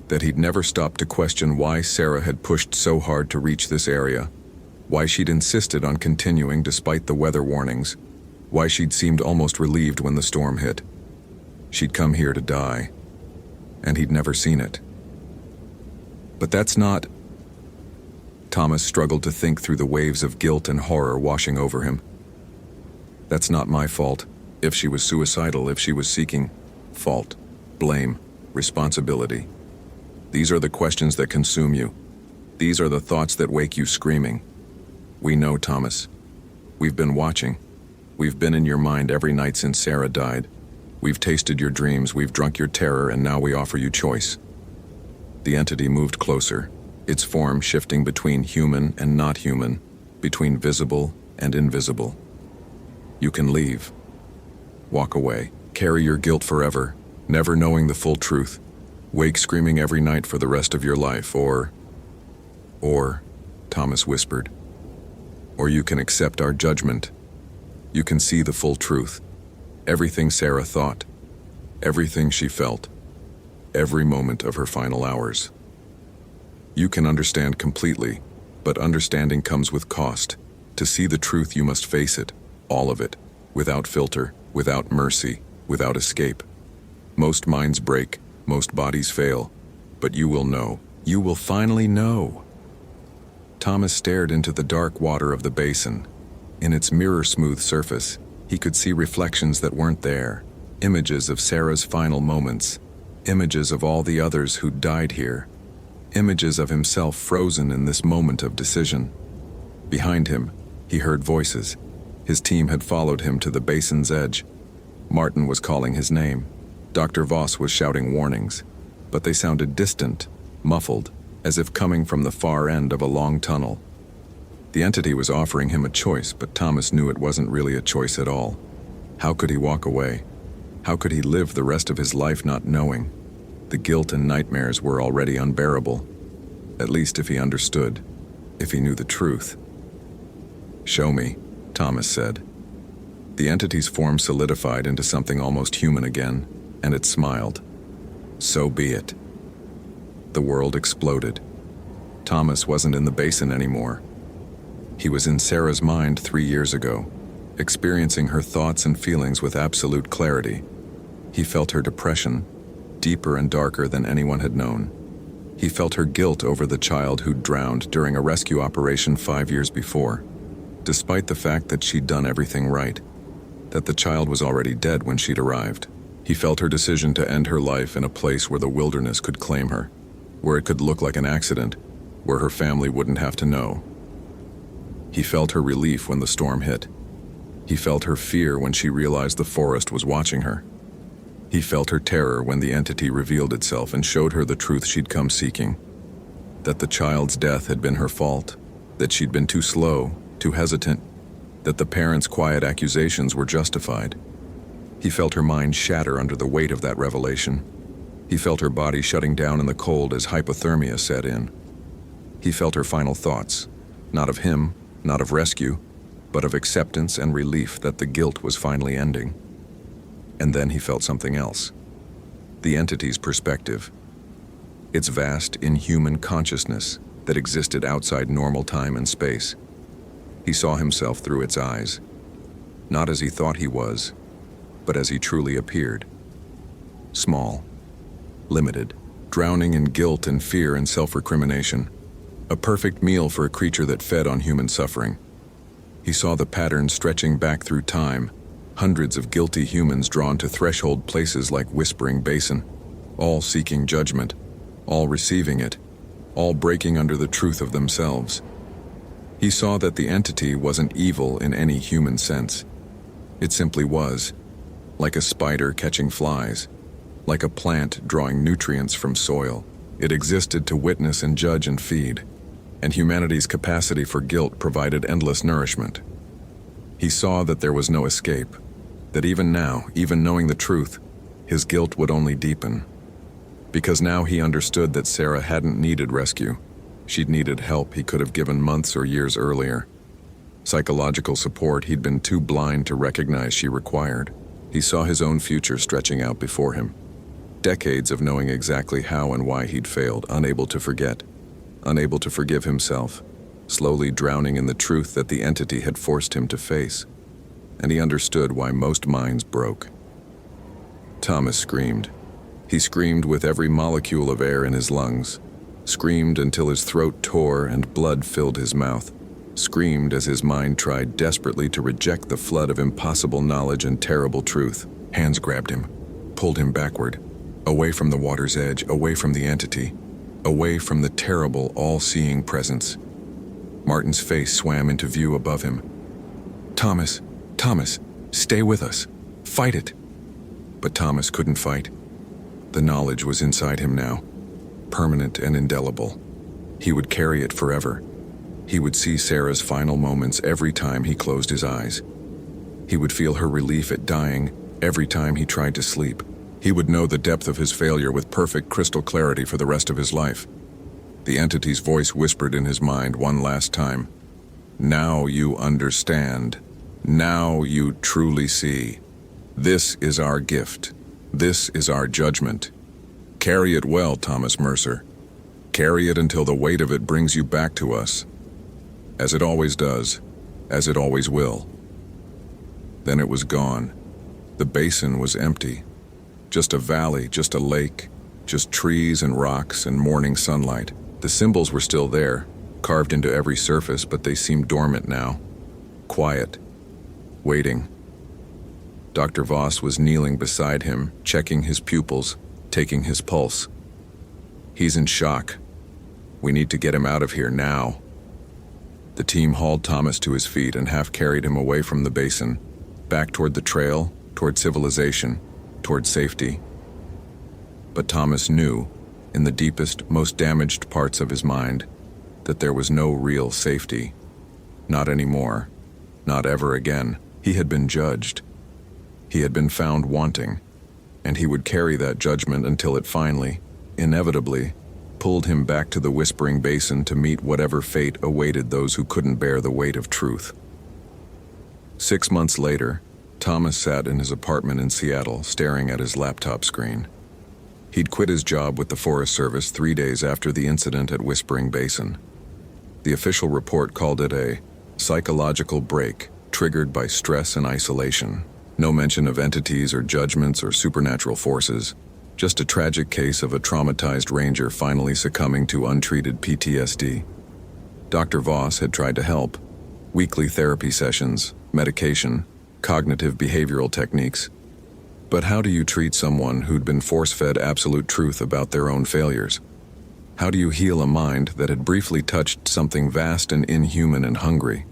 that he'd never stopped to question why Sarah had pushed so hard to reach this area, why she'd insisted on continuing despite the weather warnings, why she'd seemed almost relieved when the storm hit. She'd come here to die, and he'd never seen it. But that's not... Thomas struggled to think through the waves of guilt and horror washing over him. That's not my fault. If she was suicidal, if she was seeking fault, blame, responsibility. These are the questions that consume you. These are the thoughts that wake you screaming. We know, Thomas. We've been watching. We've been in your mind every night since Sarah died. We've tasted your dreams, we've drunk your terror, and now we offer you choice. The entity moved closer, its form shifting between human and not human, between visible and invisible. You can leave. Walk away. Carry your guilt forever, never knowing the full truth. Wake screaming every night for the rest of your life, or, Thomas whispered, or you can accept our judgment. You can see the full truth. Everything Sarah thought, everything she felt, every moment of her final hours. You can understand completely, but understanding comes with cost. To see the truth, you must face it, all of it, without filter, without mercy, without escape. Most minds break, most bodies fail, but you will know. You will finally know. Thomas stared into the dark water of the basin. In its mirror-smooth surface, he could see reflections that weren't there, images of Sarah's final moments, images of all the others who'd died here, images of himself frozen in this moment of decision. Behind him, he heard voices. His team had followed him to the basin's edge. Martin was calling his name. Dr. Voss was shouting warnings, but they sounded distant, muffled, as if coming from the far end of a long tunnel. The entity was offering him a choice, but Thomas knew it wasn't really a choice at all. How could he walk away? How could he live the rest of his life not knowing? The guilt and nightmares were already unbearable. At least if he understood, if he knew the truth. "Show me," Thomas said. The entity's form solidified into something almost human again, and it smiled. "So be it." The world exploded. Thomas wasn't in the basin anymore. He was in Sarah's mind 3 years ago, experiencing her thoughts and feelings with absolute clarity. He felt her depression, deeper and darker than anyone had known. He felt her guilt over the child who'd drowned during a rescue operation 5 years before, despite the fact that she'd done everything right, that the child was already dead when she'd arrived. He felt her decision to end her life in a place where the wilderness could claim her, where it could look like an accident, where her family wouldn't have to know. He felt her relief when the storm hit. He felt her fear when she realized the forest was watching her. He felt her terror when the entity revealed itself and showed her the truth she'd come seeking. That the child's death had been her fault, that she'd been too slow, too hesitant, that the parents' quiet accusations were justified. He felt her mind shatter under the weight of that revelation. He felt her body shutting down in the cold as hypothermia set in. He felt her final thoughts, not of him, not of rescue, but of acceptance and relief that the guilt was finally ending. And then he felt something else. The entity's perspective. Its vast, inhuman consciousness that existed outside normal time and space. He saw himself through its eyes, not as he thought he was, but as he truly appeared. Small, limited, drowning in guilt and fear and self-recrimination. A perfect meal for a creature that fed on human suffering. He saw the pattern stretching back through time, hundreds of guilty humans drawn to threshold places like Whispering Basin, all seeking judgment, all receiving it, all breaking under the truth of themselves. He saw that the entity wasn't evil in any human sense. It simply was, like a spider catching flies, like a plant drawing nutrients from soil. It existed to witness and judge and feed, and humanity's capacity for guilt provided endless nourishment. He saw that there was no escape, that even now, even knowing the truth, his guilt would only deepen. Because now he understood that Sarah hadn't needed rescue. She'd needed help he could have given months or years earlier. Psychological support he'd been too blind to recognize she required. He saw his own future stretching out before him. Decades of knowing exactly how and why he'd failed, unable to forget, unable to forgive himself, slowly drowning in the truth that the entity had forced him to face. And he understood why most minds broke. Thomas screamed. He screamed with every molecule of air in his lungs, screamed until his throat tore and blood filled his mouth, screamed as his mind tried desperately to reject the flood of impossible knowledge and terrible truth. Hands grabbed him, pulled him backward, away from the water's edge, away from the entity, away from the terrible, all-seeing presence. Martin's face swam into view above him. Thomas, stay with us. Fight it. But Thomas couldn't fight. The knowledge was inside him now, permanent and indelible. He would carry it forever. He would see Sarah's final moments every time he closed his eyes. He would feel her relief at dying every time he tried to sleep. He would know the depth of his failure with perfect crystal clarity for the rest of his life. The entity's voice whispered in his mind one last time. Now you understand. Now you truly see. This is our gift. This is our judgment. Carry it well, Thomas Mercer. Carry it until the weight of it brings you back to us. As it always does, as it always will. Then it was gone. The basin was empty. Just a valley, just a lake, just trees and rocks and morning sunlight. The symbols were still there, carved into every surface, but they seemed dormant now. Quiet. Waiting. Dr. Voss was kneeling beside him, checking his pupils, taking his pulse. He's in shock. We need to get him out of here now. The team hauled Thomas to his feet and half carried him away from the basin, back toward the trail, toward civilization, toward safety. But Thomas knew, in the deepest, most damaged parts of his mind, that there was no real safety. Not anymore. Not ever again. He had been judged. He had been found wanting, and he would carry that judgment until it finally, inevitably, pulled him back to the Whispering Basin to meet whatever fate awaited those who couldn't bear the weight of truth. 6 months later, Thomas sat in his apartment in Seattle, staring at his laptop screen. He'd quit his job with the Forest Service 3 days after the incident at Whispering Basin. The official report called it a psychological break triggered by stress and isolation. No mention of entities or judgments or supernatural forces, just a tragic case of a traumatized ranger finally succumbing to untreated PTSD. Dr. Voss had tried to help. Weekly therapy sessions, medication, cognitive behavioral techniques. But how do you treat someone who'd been force-fed absolute truth about their own failures? How do you heal a mind that had briefly touched something vast and inhuman and hungry?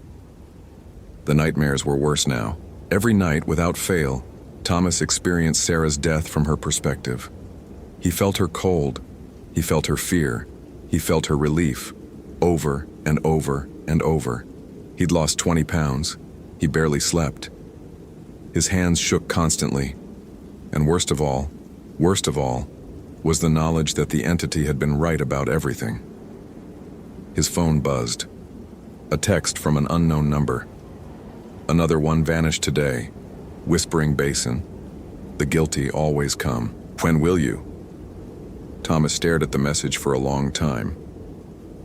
The nightmares were worse now. Every night, without fail, Thomas experienced Sarah's death from her perspective. He felt her cold. He felt her fear. He felt her relief. Over and over and over. He'd lost 20 pounds. He barely slept. His hands shook constantly. And worst of all, was the knowledge that the entity had been right about everything. His phone buzzed. A text from an unknown number. Another one vanished today. Whispering Basin. The guilty always come. When will you? Thomas stared at the message for a long time.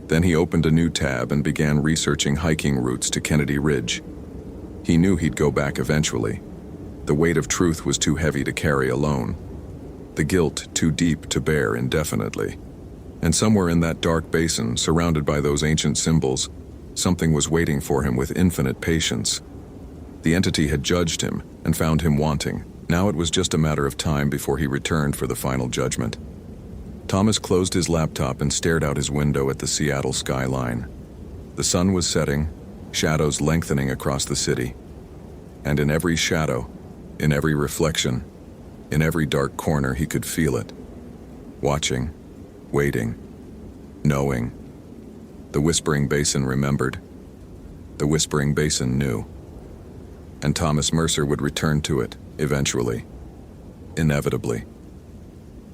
Then he opened a new tab and began researching hiking routes to Kennedy Ridge. He knew he'd go back eventually. The weight of truth was too heavy to carry alone. The guilt too deep to bear indefinitely. And somewhere in that dark basin, surrounded by those ancient symbols, something was waiting for him with infinite patience. The entity had judged him and found him wanting. Now it was just a matter of time before he returned for the final judgment. Thomas closed his laptop and stared out his window at the Seattle skyline. The sun was setting, shadows lengthening across the city. And in every shadow, in every reflection, in every dark corner he could feel it. Watching, waiting, knowing. The Whispering Basin remembered. The Whispering Basin knew. And Thomas Mercer would return to it, eventually. Inevitably.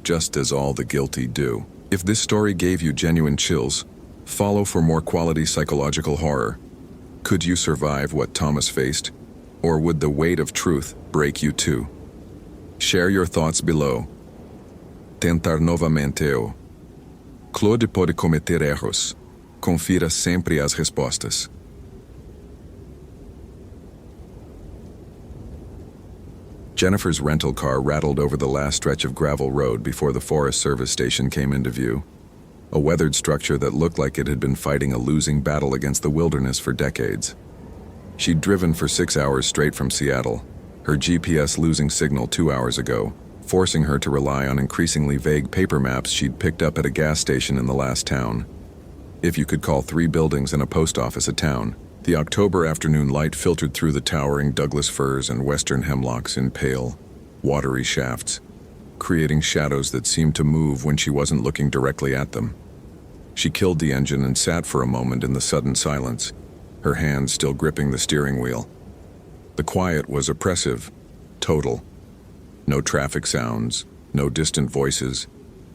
Just as all the guilty do. If this story gave you genuine chills, follow for more quality psychological horror. Could you survive what Thomas faced? Or would the weight of truth break you too? Share your thoughts below. Tentar novamente o. Claude pode cometer erros. Confira sempre as respostas. Jennifer's rental car rattled over the last stretch of gravel road before the Forest Service station came into view. A weathered structure that looked like it had been fighting a losing battle against the wilderness for decades. She'd driven for 6 hours straight from Seattle, her GPS losing signal 2 hours ago, forcing her to rely on increasingly vague paper maps she'd picked up at a gas station in the last town. If you could call 3 buildings and a post office a town, the October afternoon light filtered through the towering Douglas firs and western hemlocks in pale, watery shafts, creating shadows that seemed to move when she wasn't looking directly at them. She killed the engine and sat for a moment in the sudden silence, her hands still gripping the steering wheel. The quiet was oppressive, total. No traffic sounds, No distant voices,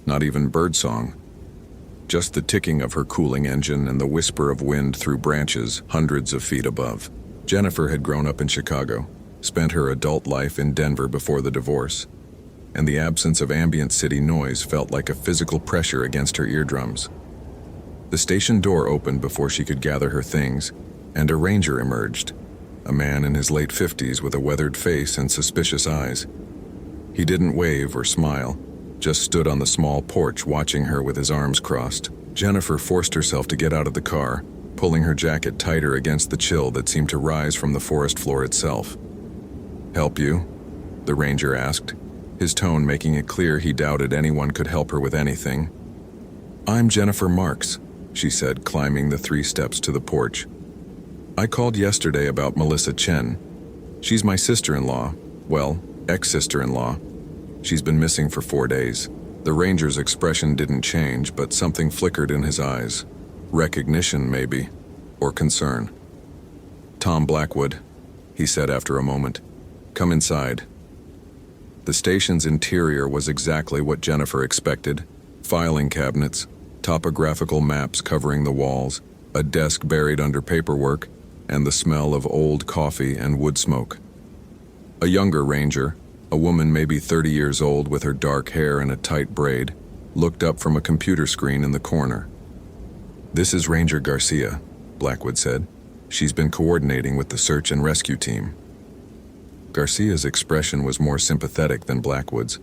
not even birdsong. Just the ticking of her cooling engine and the whisper of wind through branches hundreds of feet above. Jennifer had grown up in Chicago, spent her adult life in Denver before the divorce, and the absence of ambient city noise felt like a physical pressure against her eardrums. The station door opened before she could gather her things, and a ranger emerged, a man in his late 50s with a weathered face and suspicious eyes. He didn't wave or smile, just stood on the small porch watching her with his arms crossed. Jennifer forced herself to get out of the car, pulling her jacket tighter against the chill that seemed to rise from the forest floor itself. "Help you?" the ranger asked, his tone making it clear he doubted anyone could help her with anything. "I'm Jennifer Marks," she said, climbing the 3 steps to the porch. "I called yesterday about Melissa Chen. She's my sister-in-law, well, ex-sister-in-law. She's been missing for 4 days." The ranger's expression didn't change, but something flickered in his eyes. Recognition, maybe, or concern. "Tom Blackwood," he said after a moment. "Come inside." The station's interior was exactly what Jennifer expected. Filing cabinets, topographical maps covering the walls, a desk buried under paperwork, and the smell of old coffee and wood smoke. A younger ranger, a woman maybe 30 years old with her dark hair in a tight braid, looked up from a computer screen in the corner. "This is Ranger Garcia," Blackwood said. "She's been coordinating with the search and rescue team." Garcia's expression was more sympathetic than Blackwood's,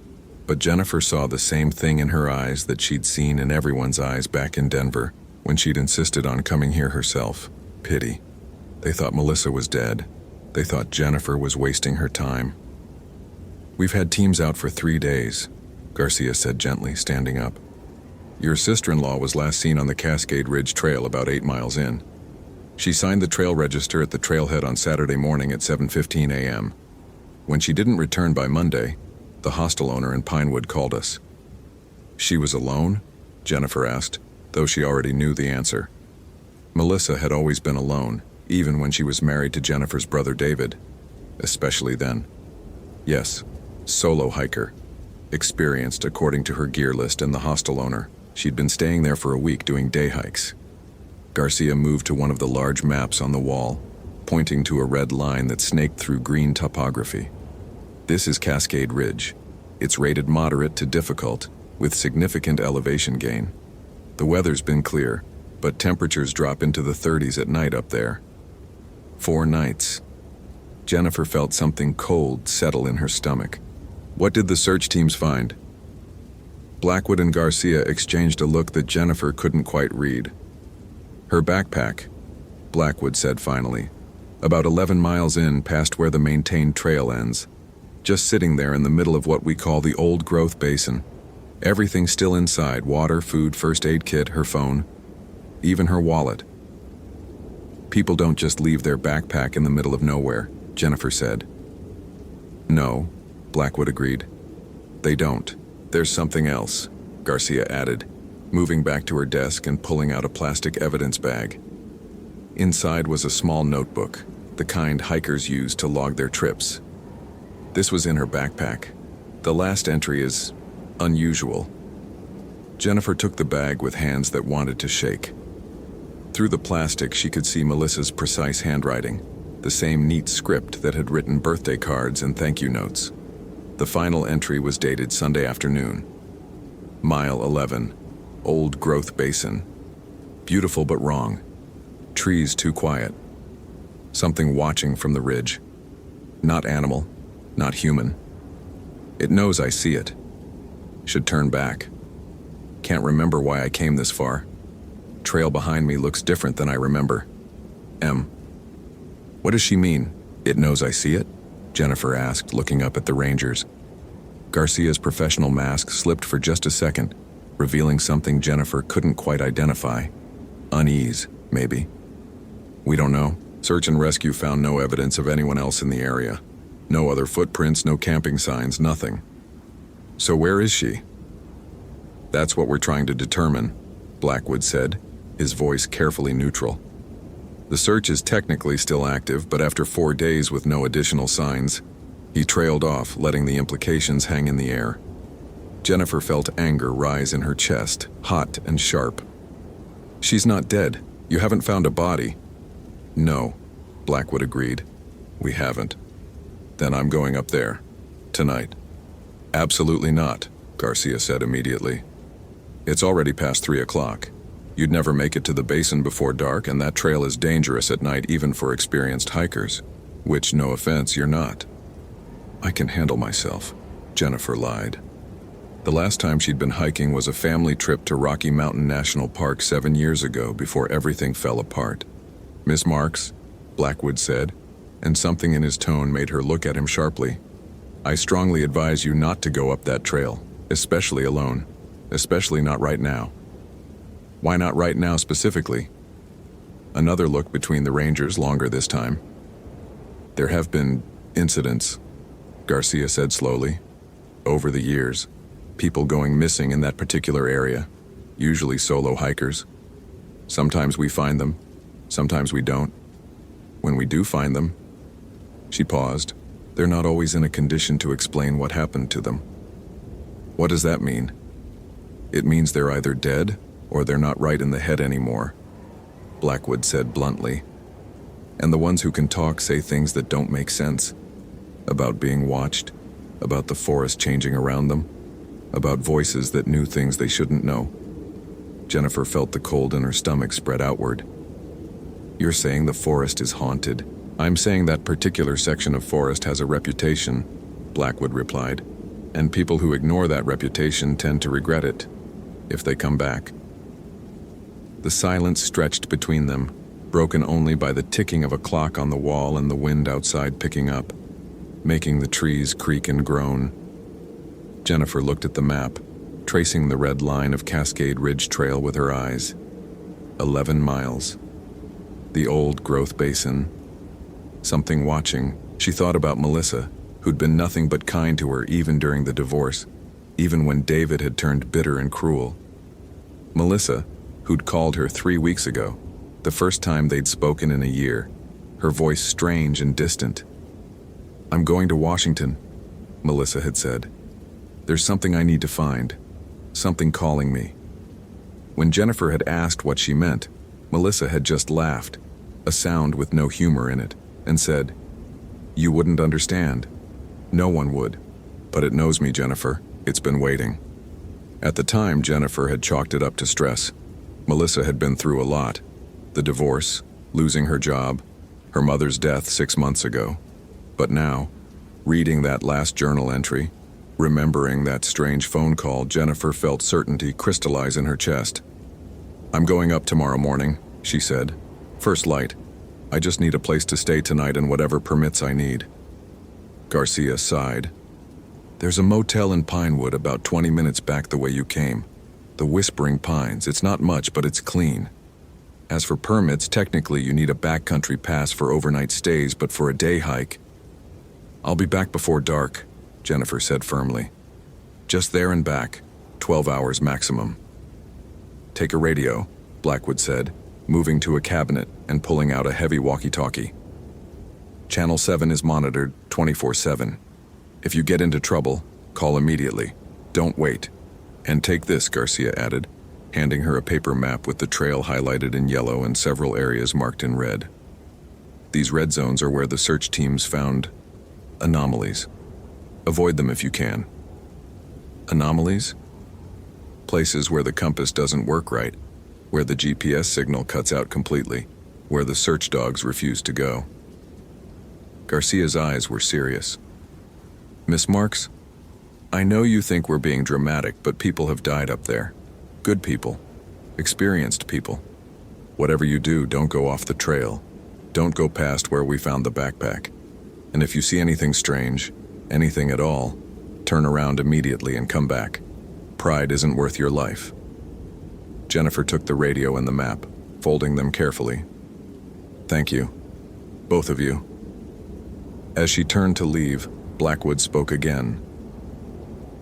but Jennifer saw the same thing in her eyes that she'd seen in everyone's eyes back in Denver when she'd insisted on coming here herself. Pity. They thought Melissa was dead. They thought Jennifer was wasting her time. "We've had teams out for 3 days," Garcia said gently, standing up. "Your sister-in-law was last seen on the Cascade Ridge Trail about 8 miles in. She signed the trail register at the trailhead on Saturday morning at 7:15 a.m. When she didn't return by Monday, the hostel owner in Pinewood called us." "She was alone?" Jennifer asked, though she already knew the answer. Melissa had always been alone, even when she was married to Jennifer's brother David, especially then. "Yes, solo hiker. Experienced according to her gear list and the hostel owner. She'd been staying there for a week doing day hikes." Garcia moved to one of the large maps on the wall, pointing to a red line that snaked through green topography. "This is Cascade Ridge. It's rated moderate to difficult, with significant elevation gain. The weather's been clear, but temperatures drop into the 30s at night up there. 4 nights. Jennifer felt something cold settle in her stomach. "What did the search teams find?" Blackwood and Garcia exchanged a look that Jennifer couldn't quite read. "Her backpack," Blackwood said finally, "about 11 miles in past where the maintained trail ends. Just sitting there in the middle of what we call the old growth basin. Everything still inside: water, food, first aid kit, her phone, even her wallet." "People don't just leave their backpack in the middle of nowhere," Jennifer said. "No," Blackwood agreed. "They don't. There's something else," Garcia added, moving back to her desk and pulling out a plastic evidence bag. Inside was a small notebook, the kind hikers use to log their trips. This was in her backpack. The last entry is unusual. Jennifer took the bag with hands that wanted to shake. Through the plastic, she could see Melissa's precise handwriting, the same neat script that had written birthday cards and thank you notes. The final entry was dated Sunday afternoon. Mile 11, old growth basin. Beautiful but wrong. Trees too quiet. Something watching from the ridge. Not animal, not human. It knows I see it. Should turn back. Can't remember why I came this far. Trail behind me looks different than I remember. M. What does she mean? It knows I see it? Jennifer asked, looking up at the rangers. Garcia's professional mask slipped for just a second, revealing something Jennifer couldn't quite identify. Unease, maybe. We don't know. Search and rescue found no evidence of anyone else in the area. No other footprints, no camping signs, nothing. So where is she? That's what we're trying to determine, Blackwood said, his voice carefully neutral. The search is technically still active, but after 4 days with no additional signs, he trailed off, letting the implications hang in the air. Jennifer felt anger rise in her chest, hot and sharp. "She's not dead. You haven't found a body." "No," Blackwood agreed. "We haven't." "Then I'm going up there. Tonight." "Absolutely not," Garcia said immediately. "It's already past 3 o'clock. You'd never make it to the basin before dark, and that trail is dangerous at night even for experienced hikers. Which, no offense, you're not." "I can handle myself," Jennifer lied. The last time she'd been hiking was a family trip to Rocky Mountain National Park 7 years ago before everything fell apart. "Miss Marks," Blackwood said, and something in his tone made her look at him sharply. "I strongly advise you not to go up that trail, especially alone, especially not right now." "Why not right now specifically?" Another look between the rangers, longer this time. "There have been incidents," Garcia said slowly. "Over the years, people going missing in that particular area, usually solo hikers. Sometimes we find them, sometimes we don't. When we do find them," she paused, "they're not always in a condition to explain what happened to them." "What does that mean?" "It means they're either dead or they're not right in the head anymore," Blackwood said bluntly. "And the ones who can talk say things that don't make sense. About being watched, about the forest changing around them, about voices that knew things they shouldn't know." Jennifer felt the cold in her stomach spread outward. "You're saying the forest is haunted?" "I'm saying that particular section of forest has a reputation," Blackwood replied, "and people who ignore that reputation tend to regret it, if they come back." The silence stretched between them, broken only by the ticking of a clock on the wall and the wind outside picking up, making the trees creak and groan. Jennifer looked at the map, tracing the red line of Cascade Ridge Trail with her eyes. 11 miles. The old growth basin. Something watching. She thought about Melissa, who'd been nothing but kind to her even during the divorce, even when David had turned bitter and cruel. Melissa, who'd called her 3 weeks ago, the first time they'd spoken in a year, her voice strange and distant. "I'm going to Washington," Melissa had said. "There's something I need to find, something calling me." When Jennifer had asked what she meant, Melissa had just laughed, a sound with no humor in it, and said, "You wouldn't understand. No one would. But it knows me, Jennifer. It's been waiting." At the time, Jennifer had chalked it up to stress. Melissa had been through a lot. The divorce, losing her job, her mother's death 6 months ago. But now, reading that last journal entry, remembering that strange phone call, Jennifer felt certainty crystallize in her chest. "I'm going up tomorrow morning," she said. "First light. I just need a place to stay tonight and whatever permits I need." Garcia sighed. "There's a motel in Pinewood about 20 minutes back the way you came. The Whispering Pines. It's not much, but it's clean. As for permits, technically you need a backcountry pass for overnight stays, but for a day hike..." "I'll be back before dark," Jennifer said firmly. "Just there and back, 12 hours maximum." "Take a radio," Blackwood said, moving to a cabinet and pulling out a heavy walkie-talkie. "Channel 7 is monitored 24/7. If you get into trouble, call immediately. Don't wait. And take this," Garcia added, handing her a paper map with the trail highlighted in yellow and several areas marked in red. "These red zones are where the search teams found anomalies. Avoid them if you can." "Anomalies?" "Places where the compass doesn't work right, where the GPS signal cuts out completely, where the search dogs refuse to go." Garcia's eyes were serious. "Miss Marks, I know you think we're being dramatic, but people have died up there. Good people. Experienced people. Whatever you do, don't go off the trail. Don't go past where we found the backpack. And if you see anything strange, anything at all, turn around immediately and come back. Pride isn't worth your life." Jennifer took the radio and the map, folding them carefully. "Thank you. Both of you." As she turned to leave, Blackwood spoke again.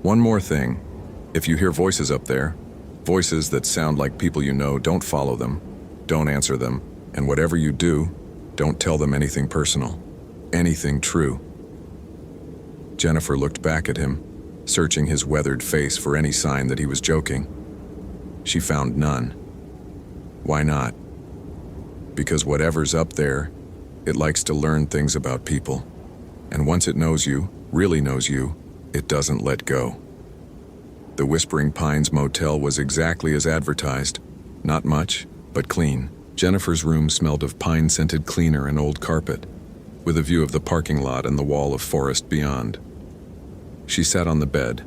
"One more thing. If you hear voices up there, voices that sound like people you know, don't follow them. Don't answer them. And whatever you do, don't tell them anything personal. Anything true." Jennifer looked back at him, searching his weathered face for any sign that he was joking. She found none. Why not? Because whatever's up there, it likes to learn things about people. And once it knows you, really knows you, it doesn't let go. The Whispering Pines Motel was exactly as advertised. Not much, but clean. Jennifer's room smelled of pine-scented cleaner and old carpet, with a view of the parking lot and the wall of forest beyond. She sat on the bed,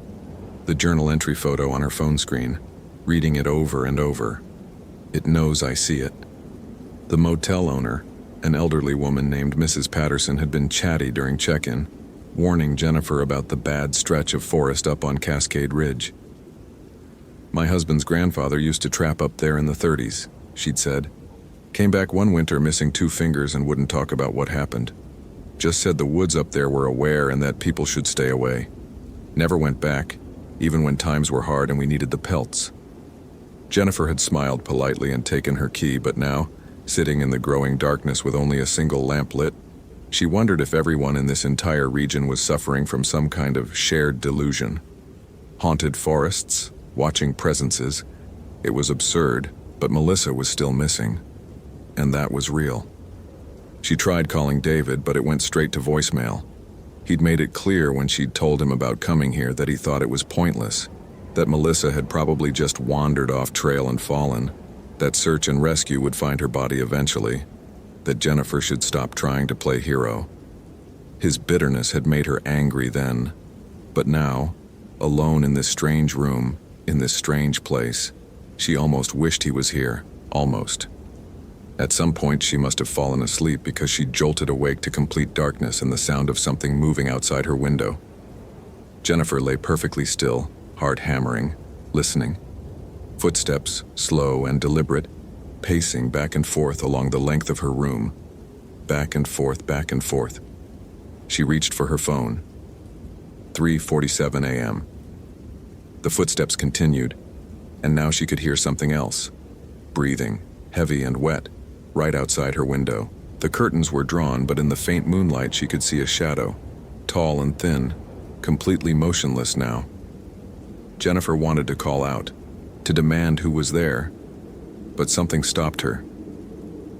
the journal entry photo on her phone screen, reading it over and over. It knows I see it. The motel owner, an elderly woman named Mrs. Patterson, had been chatty during check-in, warning Jennifer about the bad stretch of forest up on Cascade Ridge. My husband's grandfather used to trap up there in the 30s, she'd said. Came back one winter missing 2 fingers and wouldn't talk about what happened. Just said the woods up there were aware and that people should stay away. Never went back, even when times were hard and we needed the pelts. Jennifer had smiled politely and taken her key, but now, sitting in the growing darkness with only a single lamp lit, she wondered if everyone in this entire region was suffering from some kind of shared delusion. Haunted forests, watching presences. It was absurd, but Melissa was still missing. And that was real. She tried calling David, but it went straight to voicemail. He'd made it clear when she'd told him about coming here that he thought it was pointless, that Melissa had probably just wandered off trail and fallen, that search and rescue would find her body eventually, that Jennifer should stop trying to play hero. His bitterness had made her angry then, but now, alone in this strange room, in this strange place, she almost wished he was here, almost. At some point she must have fallen asleep because she jolted awake to complete darkness and the sound of something moving outside her window. Jennifer lay perfectly still, heart hammering, listening. Footsteps, slow and deliberate, pacing back and forth along the length of her room. Back and forth, back and forth. She reached for her phone. 3:47 a.m. The footsteps continued, and now she could hear something else. Breathing, heavy and wet, right outside her window. The curtains were drawn, but in the faint moonlight she could see a shadow, tall and thin, completely motionless now. Jennifer wanted to call out, to demand who was there, but something stopped her.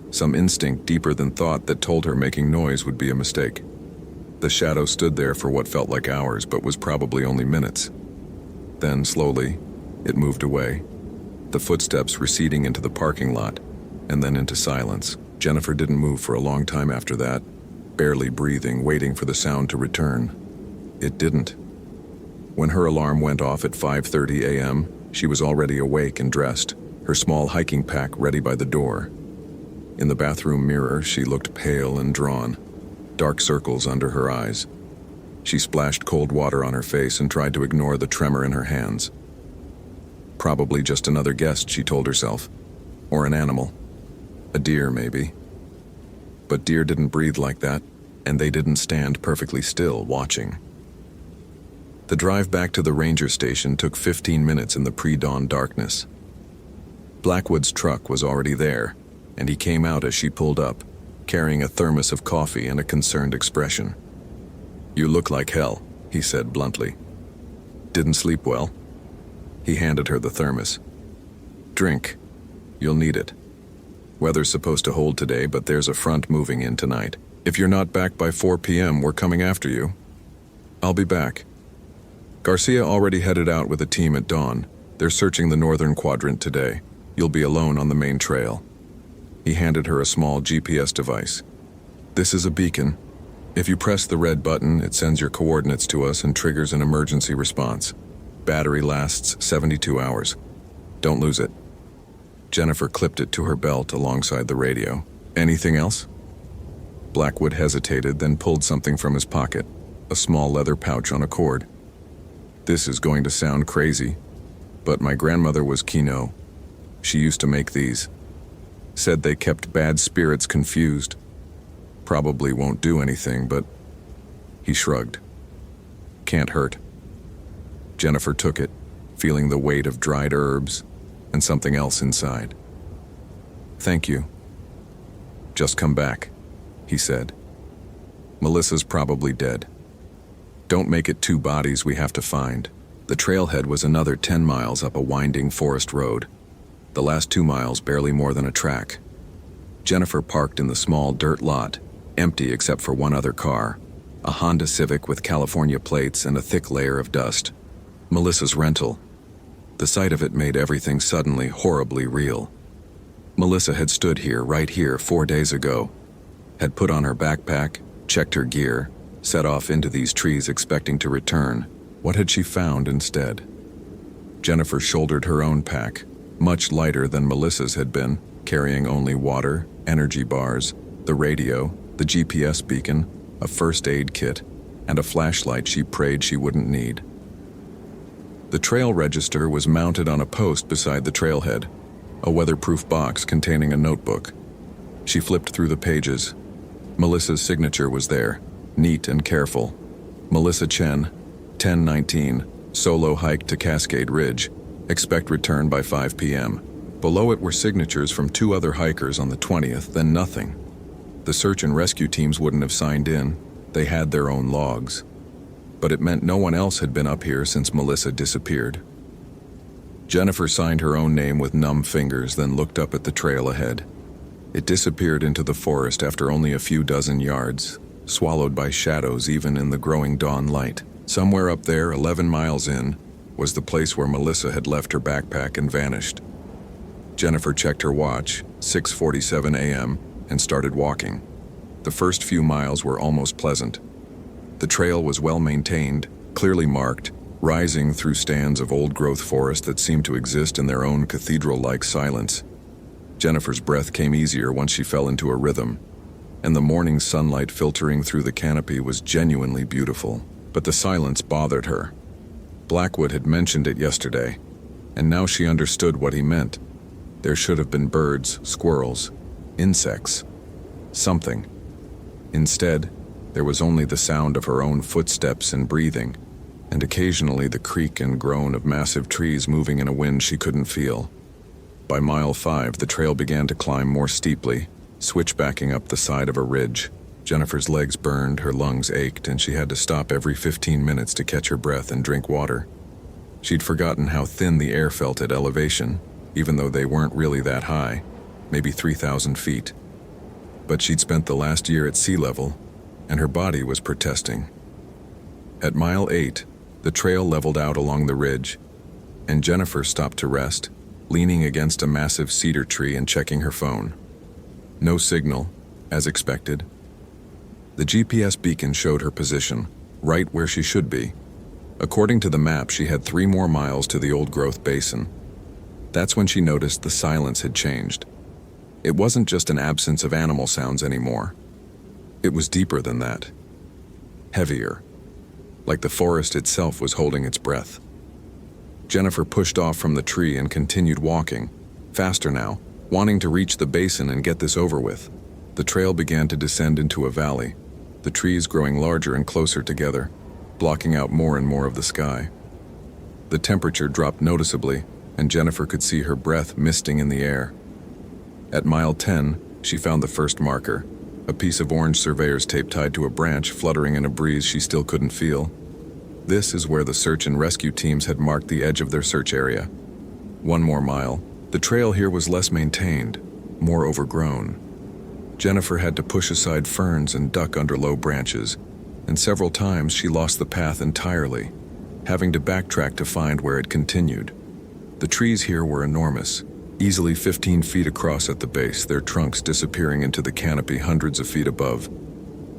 Some instinct deeper than thought that told her making noise would be a mistake. The shadow stood there for what felt like hours, but was probably only minutes. Then, slowly, it moved away, the footsteps receding into the parking lot, and then into silence. Jennifer didn't move for a long time after that, barely breathing, waiting for the sound to return. It didn't. When her alarm went off at 5:30 a.m., she was already awake and dressed, her small hiking pack ready by the door. In the bathroom mirror, she looked pale and drawn, dark circles under her eyes. She splashed cold water on her face and tried to ignore the tremor in her hands. Probably just another guest, she told herself. Or an animal. A deer, maybe. But deer didn't breathe like that, and they didn't stand perfectly still, watching. The drive back to the ranger station took 15 minutes in the pre-dawn darkness. Blackwood's truck was already there, and he came out as she pulled up, carrying a thermos of coffee and a concerned expression. "You look like hell," he said bluntly. "Didn't sleep well?" He handed her the thermos. "Drink. You'll need it. Weather's supposed to hold today, but there's a front moving in tonight. If you're not back by 4 p.m., we're coming after you." "I'll be back." Garcia already headed out with a team at dawn. They're searching the northern quadrant today. You'll be alone on the main trail. He handed her a small GPS device. "This is a beacon. If you press the red button, it sends your coordinates to us and triggers an emergency response. Battery lasts 72 hours. Don't lose it." Jennifer clipped it to her belt alongside the radio. "Anything else?" Blackwood hesitated, then pulled something from his pocket, a small leather pouch on a cord. "This is going to sound crazy, but my grandmother was Kino. She used to make these. Said they kept bad spirits confused. Probably won't do anything, but..." He shrugged. "Can't hurt." Jennifer took it, feeling the weight of dried herbs and something else inside. "Thank you." "Just come back," he said. "Melissa's probably dead." Don't make it 2 bodies we have to find. The trailhead was another 10 miles up a winding forest road. The last 2 miles barely more than a track. Jennifer parked in the small dirt lot, empty except for one other car, a Honda Civic with California plates and a thick layer of dust. Melissa's rental. The sight of it made everything suddenly horribly real. Melissa had stood here, right here, 4 days ago, had put on her backpack, checked her gear, set off into these trees expecting to return. What had she found instead? Jennifer shouldered her own pack, much lighter than Melissa's had been, carrying only water, energy bars, the radio, the GPS beacon, a first aid kit, and a flashlight she prayed she wouldn't need. The trail register was mounted on a post beside the trailhead, a weatherproof box containing a notebook. She flipped through the pages. Melissa's signature was there, neat and careful. Melissa Chen, 10:19, solo hike to Cascade Ridge. Expect return by 5 p.m. Below it were signatures from 2 other hikers on the 20th, then nothing. The search and rescue teams wouldn't have signed in. They had their own logs. But it meant no one else had been up here since Melissa disappeared. Jennifer signed her own name with numb fingers, then looked up at the trail ahead. It disappeared into the forest after only a few dozen yards, swallowed by shadows even in the growing dawn light. Somewhere up there, 11 miles in, was the place where Melissa had left her backpack and vanished. Jennifer checked her watch, 6:47 a.m., and started walking. The first few miles were almost pleasant. The trail was well maintained, clearly marked, rising through stands of old-growth forest that seemed to exist in their own cathedral-like silence. Jennifer's breath came easier once she fell into a rhythm, and the morning sunlight filtering through the canopy was genuinely beautiful. But the silence bothered her. Blackwood had mentioned it yesterday, and now she understood what he meant. There should have been birds, squirrels, insects, something. Instead, there was only the sound of her own footsteps and breathing, and occasionally the creak and groan of massive trees moving in a wind she couldn't feel. By mile 5, the trail began to climb more steeply, switchbacking up the side of a ridge. Jennifer's legs burned, her lungs ached, and she had to stop every 15 minutes to catch her breath and drink water. She'd forgotten how thin the air felt at elevation, even though they weren't really that high, maybe 3,000 feet. But she'd spent the last year at sea level, and her body was protesting. At mile 8, the trail leveled out along the ridge, and Jennifer stopped to rest, leaning against a massive cedar tree and checking her phone. No signal, as expected. The GPS beacon showed her position, right where she should be. According to the map, she had 3 more miles to the old-growth basin. That's when she noticed the silence had changed. It wasn't just an absence of animal sounds anymore. It was deeper than that. Heavier. Like the forest itself was holding its breath. Jennifer pushed off from the tree and continued walking, faster now, wanting to reach the basin and get this over with. The trail began to descend into a valley, the trees growing larger and closer together, blocking out more and more of the sky. The temperature dropped noticeably, and Jennifer could see her breath misting in the air. At mile 10, she found the first marker, a piece of orange surveyor's tape tied to a branch fluttering in a breeze she still couldn't feel. This is where the search and rescue teams had marked the edge of their search area. 1 more mile. The trail here was less maintained, more overgrown. Jennifer had to push aside ferns and duck under low branches, and several times she lost the path entirely, having to backtrack to find where it continued. The trees here were enormous, easily 15 feet across at the base, their trunks disappearing into the canopy hundreds of feet above.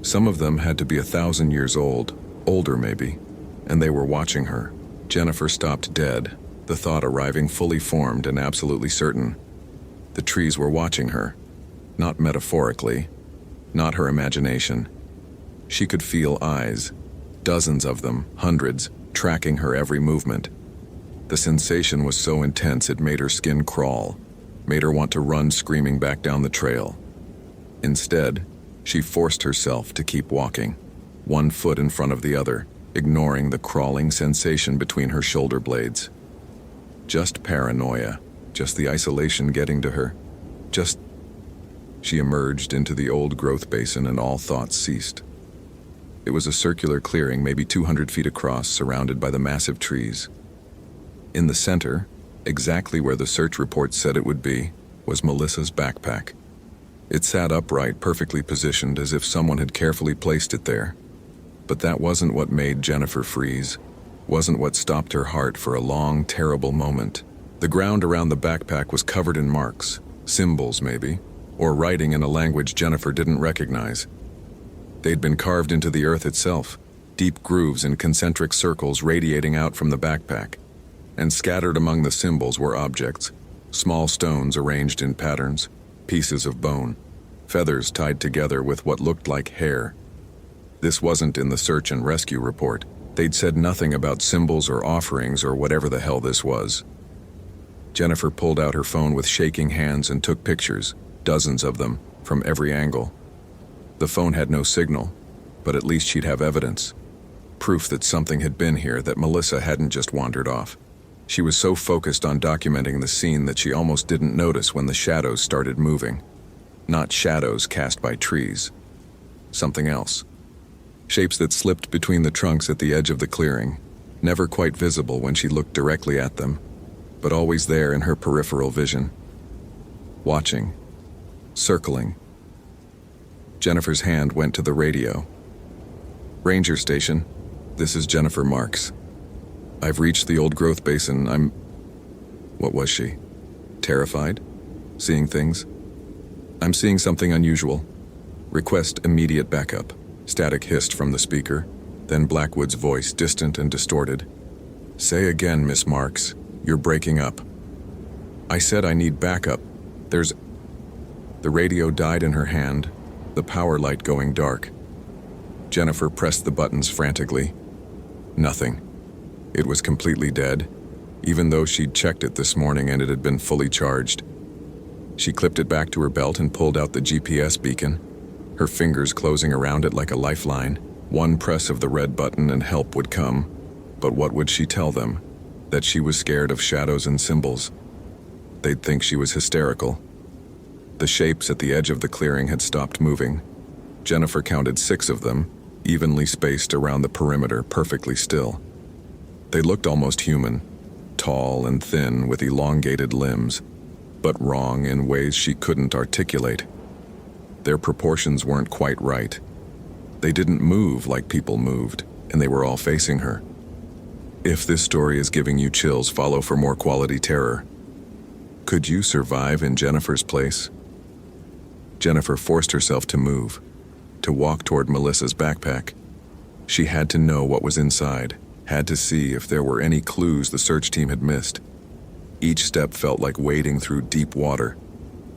Some of them had to be 1,000 years old, older maybe, and they were watching her. Jennifer stopped dead, the thought arriving fully formed and absolutely certain. The trees were watching her, not metaphorically, not her imagination. She could feel eyes, dozens of them, hundreds, tracking her every movement. The sensation was so intense it made her skin crawl, made her want to run screaming back down the trail. Instead, she forced herself to keep walking, 1 foot in front of the other, ignoring the crawling sensation between her shoulder blades. Just paranoia, just the isolation getting to her, She emerged into the old growth basin and all thoughts ceased. It was a circular clearing, maybe 200 feet across, surrounded by the massive trees. In the center, exactly where the search report said it would be, was Melissa's backpack. It sat upright, perfectly positioned, as if someone had carefully placed it there. But that wasn't what made Jennifer freeze, wasn't what stopped her heart for a long, terrible moment. The ground around the backpack was covered in marks, symbols maybe, or writing in a language Jennifer didn't recognize. They'd been carved into the earth itself, deep grooves in concentric circles radiating out from the backpack. And scattered among the symbols were objects, small stones arranged in patterns, pieces of bone, feathers tied together with what looked like hair. This wasn't in the search and rescue report. They'd said nothing about symbols or offerings or whatever the hell this was. Jennifer pulled out her phone with shaking hands and took pictures, dozens of them, from every angle. The phone had no signal, but at least she'd have evidence. Proof that something had been here, that Melissa hadn't just wandered off. She was so focused on documenting the scene that she almost didn't notice when the shadows started moving. Not shadows cast by trees. Something else. Shapes that slipped between the trunks at the edge of the clearing, never quite visible when she looked directly at them, but always there in her peripheral vision. Watching. Circling. Jennifer's hand went to the radio. "Ranger station, this is Jennifer Marks. I've reached the old growth basin. What was she? Terrified? Seeing things? I'm seeing something unusual. Request immediate backup." Static hissed from the speaker, then Blackwood's voice, distant and distorted. "Say again, Miss Marks. You're breaking up." "I said I need backup. There's..." The radio died in her hand, the power light going dark. Jennifer pressed the buttons frantically. Nothing. It was completely dead, even though she'd checked it this morning and it had been fully charged. She clipped it back to her belt and pulled out the GPS beacon, her fingers closing around it like a lifeline. One press of the red button and help would come, but what would she tell them? That she was scared of shadows and symbols. They'd think she was hysterical. The shapes at the edge of the clearing had stopped moving. Jennifer counted 6 of them, evenly spaced around the perimeter, perfectly still. They looked almost human, tall and thin with elongated limbs, but wrong in ways she couldn't articulate. Their proportions weren't quite right. They didn't move like people moved, and they were all facing her. If this story is giving you chills, follow for more quality terror. Could you survive in Jennifer's place? Jennifer forced herself to move, to walk toward Melissa's backpack. She had to know what was inside, had to see if there were any clues the search team had missed. Each step felt like wading through deep water,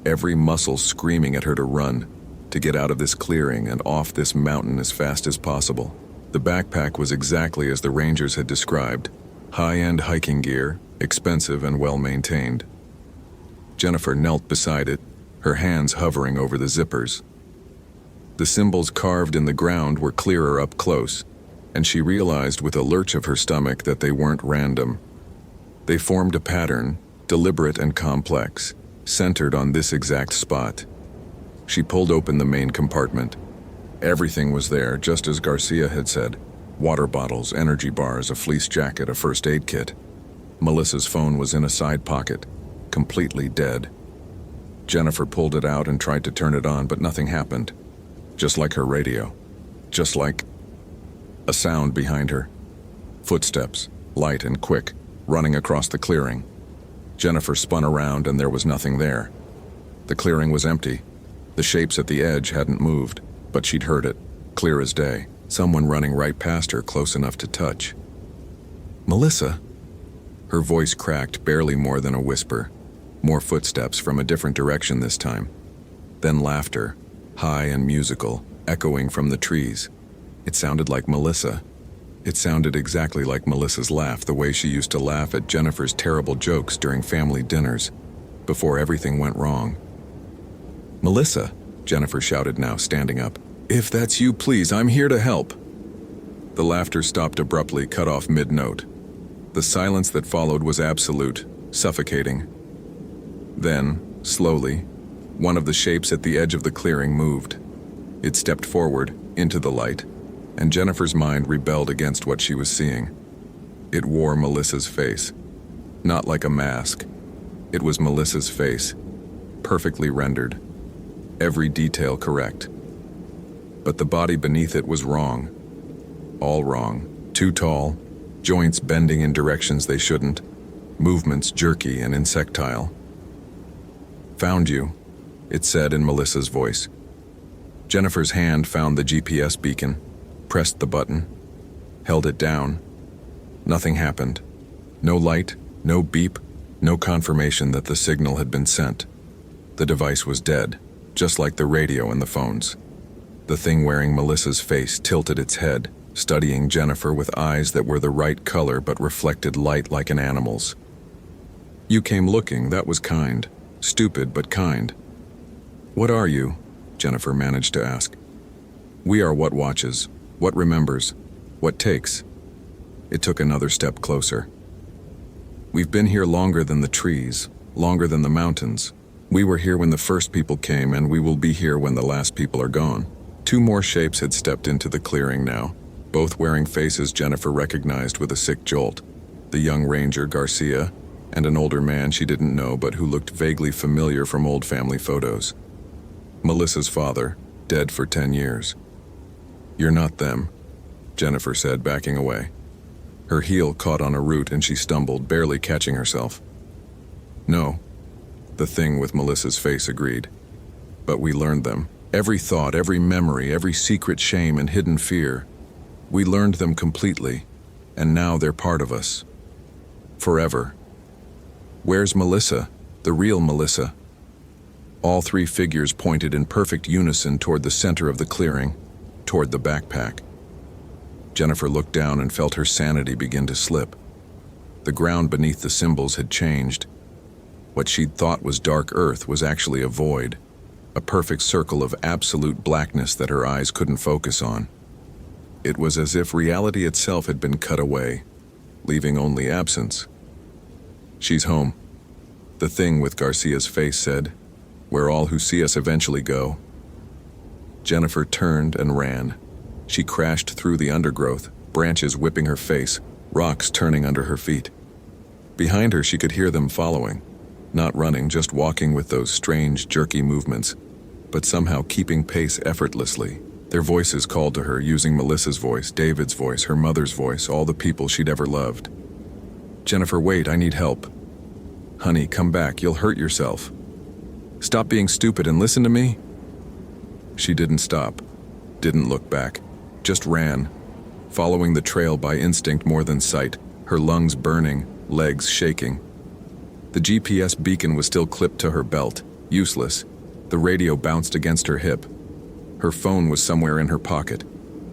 every muscle screaming at her to run, to get out of this clearing and off this mountain as fast as possible. The backpack was exactly as the Rangers had described, high-end hiking gear, expensive and well-maintained. Jennifer knelt beside it, her hands hovering over the zippers. The symbols carved in the ground were clearer up close, and she realized with a lurch of her stomach that they weren't random. They formed a pattern, deliberate and complex, centered on this exact spot. She pulled open the main compartment. Everything was there, just as Garcia had said. Water bottles, energy bars, a fleece jacket, a first aid kit. Melissa's phone was in a side pocket, completely dead. Jennifer pulled it out and tried to turn it on, but nothing happened. Just like her radio. Just like... A sound behind her. Footsteps, light and quick, running across the clearing. Jennifer spun around and there was nothing there. The clearing was empty. The shapes at the edge hadn't moved, but she'd heard it, clear as day. Someone running right past her, close enough to touch. "Melissa?" Her voice cracked, barely more than a whisper. More footsteps from a different direction this time. Then laughter, high and musical, echoing from the trees. It sounded like Melissa. It sounded exactly like Melissa's laugh, the way she used to laugh at Jennifer's terrible jokes during family dinners, before everything went wrong. "Melissa," Jennifer shouted now, standing up. "If that's you, please, I'm here to help." The laughter stopped abruptly, cut off mid-note. The silence that followed was absolute, suffocating. Then, slowly, one of the shapes at the edge of the clearing moved. It stepped forward, into the light, and Jennifer's mind rebelled against what she was seeing. It wore Melissa's face. Not like a mask. It was Melissa's face, perfectly rendered. Every detail correct. But the body beneath it was wrong. All wrong. Too tall, joints bending in directions they shouldn't, movements jerky and insectile. "Found you," it said in Melissa's voice. Jennifer's hand found the GPS beacon, pressed the button, held it down. Nothing happened. No light, no beep, no confirmation that the signal had been sent. The device was dead, just like the radio and the phones. The thing wearing Melissa's face tilted its head, studying Jennifer with eyes that were the right color but reflected light like an animal's. "You came looking, that was kind. Stupid, but kind." "What are you?" Jennifer managed to ask. "We are what watches, what remembers, what takes." It took another step closer. "We've been here longer than the trees, longer than the mountains. We were here when the first people came, and we will be here when the last people are gone." Two more shapes had stepped into the clearing now, both wearing faces Jennifer recognized with a sick jolt. The young ranger, Garcia, and an older man she didn't know but who looked vaguely familiar from old family photos. Melissa's father, dead for 10 years. "You're not them," Jennifer said, backing away. Her heel caught on a root and she stumbled, barely catching herself. "No," the thing with Melissa's face agreed. "But we learned them. Every thought, every memory, every secret shame and hidden fear. We learned them completely, and now they're part of us. Forever." "Where's Melissa? The real Melissa?" All three figures pointed in perfect unison toward the center of the clearing, toward the backpack. Jennifer looked down and felt her sanity begin to slip. The ground beneath the symbols had changed. What she'd thought was dark earth was actually a void, a perfect circle of absolute blackness that her eyes couldn't focus on. It was as if reality itself had been cut away, leaving only absence. "She's home," the thing with Garcia's face said, "where all who see us eventually go." Jennifer turned and ran. She crashed through the undergrowth, branches whipping her face, rocks turning under her feet. Behind her she could hear them following, not running, just walking with those strange, jerky movements, but somehow keeping pace effortlessly. Their voices called to her, using Melissa's voice, David's voice, her mother's voice, all the people she'd ever loved. "Jennifer, wait, I need help." "Honey, come back, you'll hurt yourself." "Stop being stupid and listen to me." She didn't stop, didn't look back, just ran, following the trail by instinct more than sight, her lungs burning, legs shaking. The GPS beacon was still clipped to her belt, useless. The radio bounced against her hip. Her phone was somewhere in her pocket,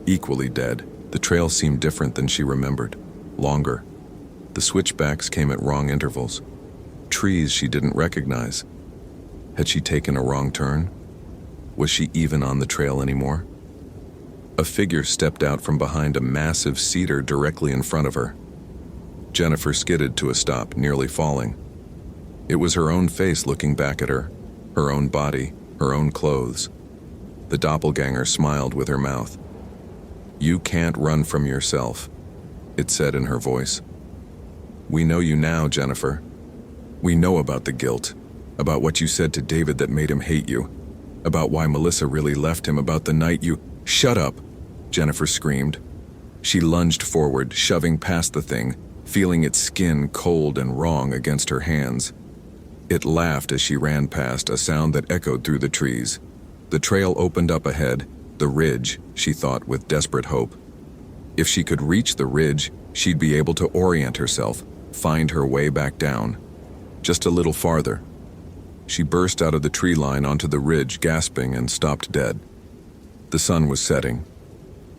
equally dead. The trail seemed different than she remembered, longer. The switchbacks came at wrong intervals. Trees she didn't recognize. Had she taken a wrong turn? Was she even on the trail anymore? A figure stepped out from behind a massive cedar directly in front of her. Jennifer skidded to a stop, nearly falling. It was her own face looking back at her, her own body, her own clothes. The doppelganger smiled with her mouth. "You can't run from yourself," it said in her voice. "We know you now, Jennifer. We know about the guilt, about what you said to David that made him hate you, about why Melissa really left him, about the night you—" "Shut up!" Jennifer screamed. She lunged forward, shoving past the thing, feeling its skin cold and wrong against her hands. It laughed as she ran past, a sound that echoed through the trees. The trail opened up ahead, the ridge, she thought with desperate hope. If she could reach the ridge, she'd be able to orient herself, find her way back down. Just a little farther. She burst out of the tree line onto the ridge, gasping, and stopped dead. The sun was setting.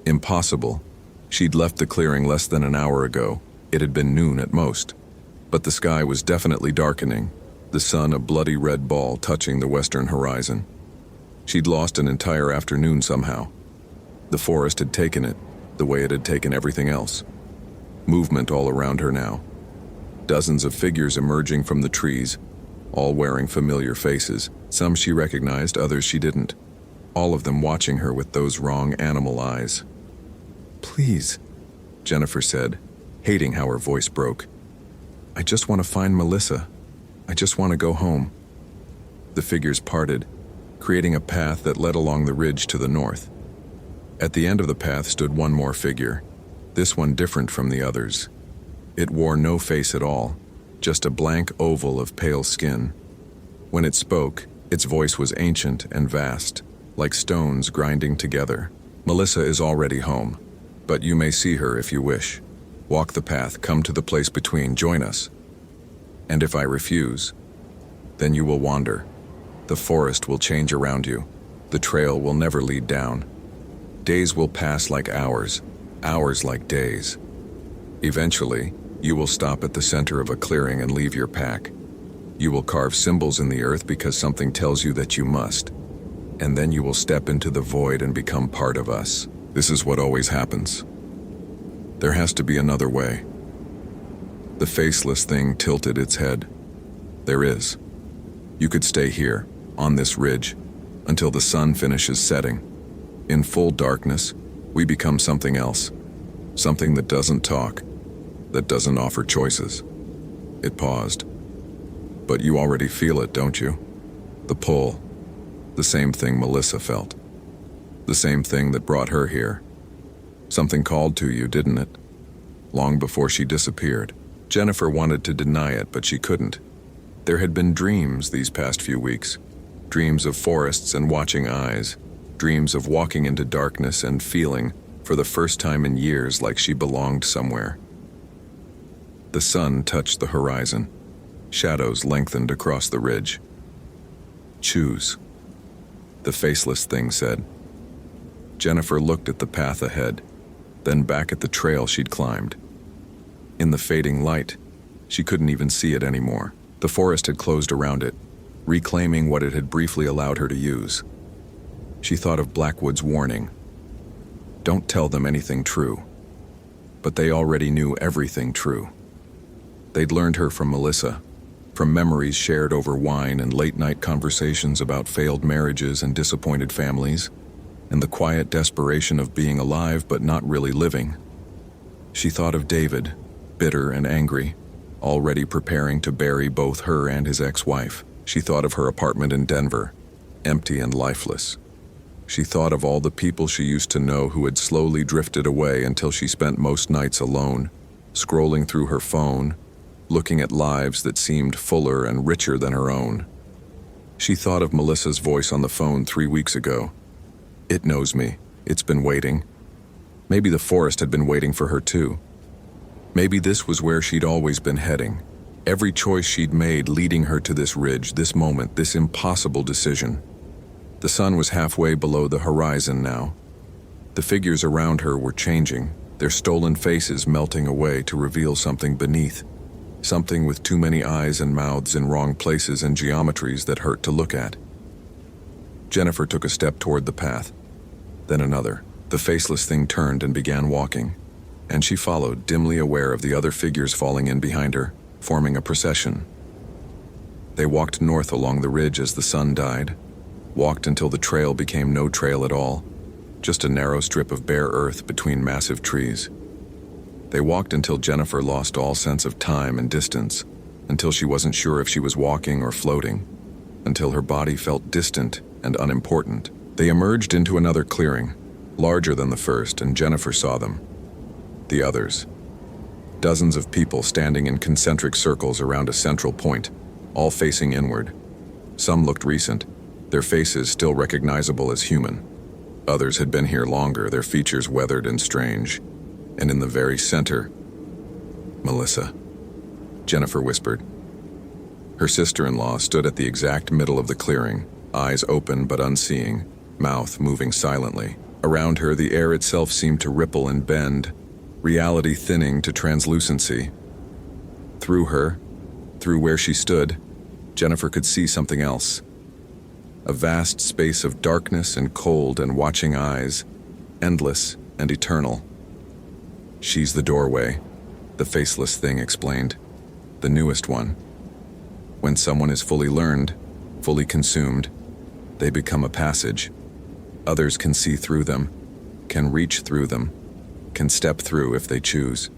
Impossible. She'd left the clearing less than an hour ago. It had been noon at most. But the sky was definitely darkening, the sun a bloody red ball touching the western horizon. She'd lost an entire afternoon somehow. The forest had taken it, the way it had taken everything else. Movement all around her now. Dozens of figures emerging from the trees, all wearing familiar faces. Some she recognized, others she didn't. All of them watching her with those wrong animal eyes. Please, Jennifer said, hating how her voice broke. I just want to find Melissa. I just want to go home. The figures parted, creating a path that led along the ridge to the north. At the end of the path stood one more figure, this one different from the others. It wore no face at all, just a blank oval of pale skin. When it spoke, its voice was ancient and vast, like stones grinding together. Melissa is already home, but you may see her if you wish. Walk the path, come to the place between, join us. And if I refuse, then you will wander. The forest will change around you. The trail will never lead down. Days will pass like hours, hours like days. Eventually, you will stop at the center of a clearing and leave your pack. You will carve symbols in the earth because something tells you that you must. And then you will step into the void and become part of us. This is what always happens. There has to be another way. The faceless thing tilted its head. There is. You could stay here, on this ridge, until the sun finishes setting. In full darkness, we become something else. Something that doesn't talk, that doesn't offer choices. It paused. But you already feel it, don't you? The pull. The same thing Melissa felt. The same thing that brought her here. Something called to you, didn't it? Long before she disappeared. Jennifer wanted to deny it, but she couldn't. There had been dreams these past few weeks. Dreams of forests and watching eyes. Dreams of walking into darkness and feeling, for the first time in years, like she belonged somewhere. The sun touched the horizon. Shadows lengthened across the ridge. Choose, the faceless thing said. Jennifer looked at the path ahead, then back at the trail she'd climbed. In the fading light, she couldn't even see it anymore. The forest had closed around it, reclaiming what it had briefly allowed her to use. She thought of Blackwood's warning. Don't tell them anything true. But they already knew everything true. They'd learned her from Melissa, from memories shared over wine and late-night conversations about failed marriages and disappointed families, and the quiet desperation of being alive but not really living. She thought of David, bitter and angry, already preparing to bury both her and his ex-wife. She thought of her apartment in Denver, empty and lifeless. She thought of all the people she used to know who had slowly drifted away until she spent most nights alone, scrolling through her phone, looking at lives that seemed fuller and richer than her own. She thought of Melissa's voice on the phone 3 weeks ago. It knows me. It's been waiting. Maybe the forest had been waiting for her too. Maybe this was where she'd always been heading. Every choice she'd made leading her to this ridge, this moment, this impossible decision. The sun was halfway below the horizon now. The figures around her were changing, their stolen faces melting away to reveal something beneath. Something with too many eyes and mouths in wrong places and geometries that hurt to look at. Jennifer took a step toward the path, then another. The faceless thing turned and began walking, and she followed, dimly aware of the other figures falling in behind her, forming a procession. They walked north along the ridge as the sun died, walked until the trail became no trail at all, just a narrow strip of bare earth between massive trees. They walked until Jennifer lost all sense of time and distance, until she wasn't sure if she was walking or floating, until her body felt distant and unimportant. They emerged into another clearing, larger than the first, and Jennifer saw them. The others. Dozens of people standing in concentric circles around a central point, all facing inward. Some looked recent, their faces still recognizable as human. Others had been here longer, their features weathered and strange. And in the very center, Melissa. Jennifer whispered. Her sister-in-law stood at the exact middle of the clearing, eyes open but unseeing, mouth moving silently. Around her, the air itself seemed to ripple and bend, reality thinning to translucency. Through her, through where she stood, Jennifer could see something else. A vast space of darkness and cold and watching eyes, endless and eternal. She's the doorway, the faceless thing explained, the newest one. When someone is fully learned, fully consumed, they become a passage. Others can see through them, can reach through them, can step through if they choose.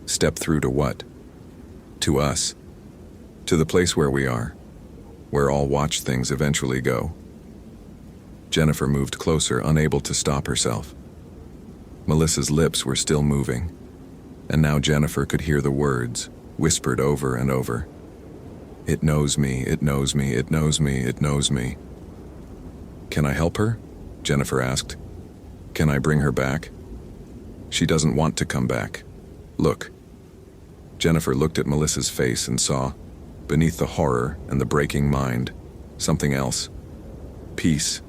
Step through to what? To us. To the place where we are, where all watched things eventually go. Jennifer moved closer, unable to stop herself. Melissa's lips were still moving, and now Jennifer could hear the words, whispered over and over. It knows me, it knows me, it knows me, it knows me. Can I help her? Jennifer asked. Can I bring her back? She doesn't want to come back. Look. Jennifer looked at Melissa's face and saw, beneath the horror and the breaking mind, something else. Peace,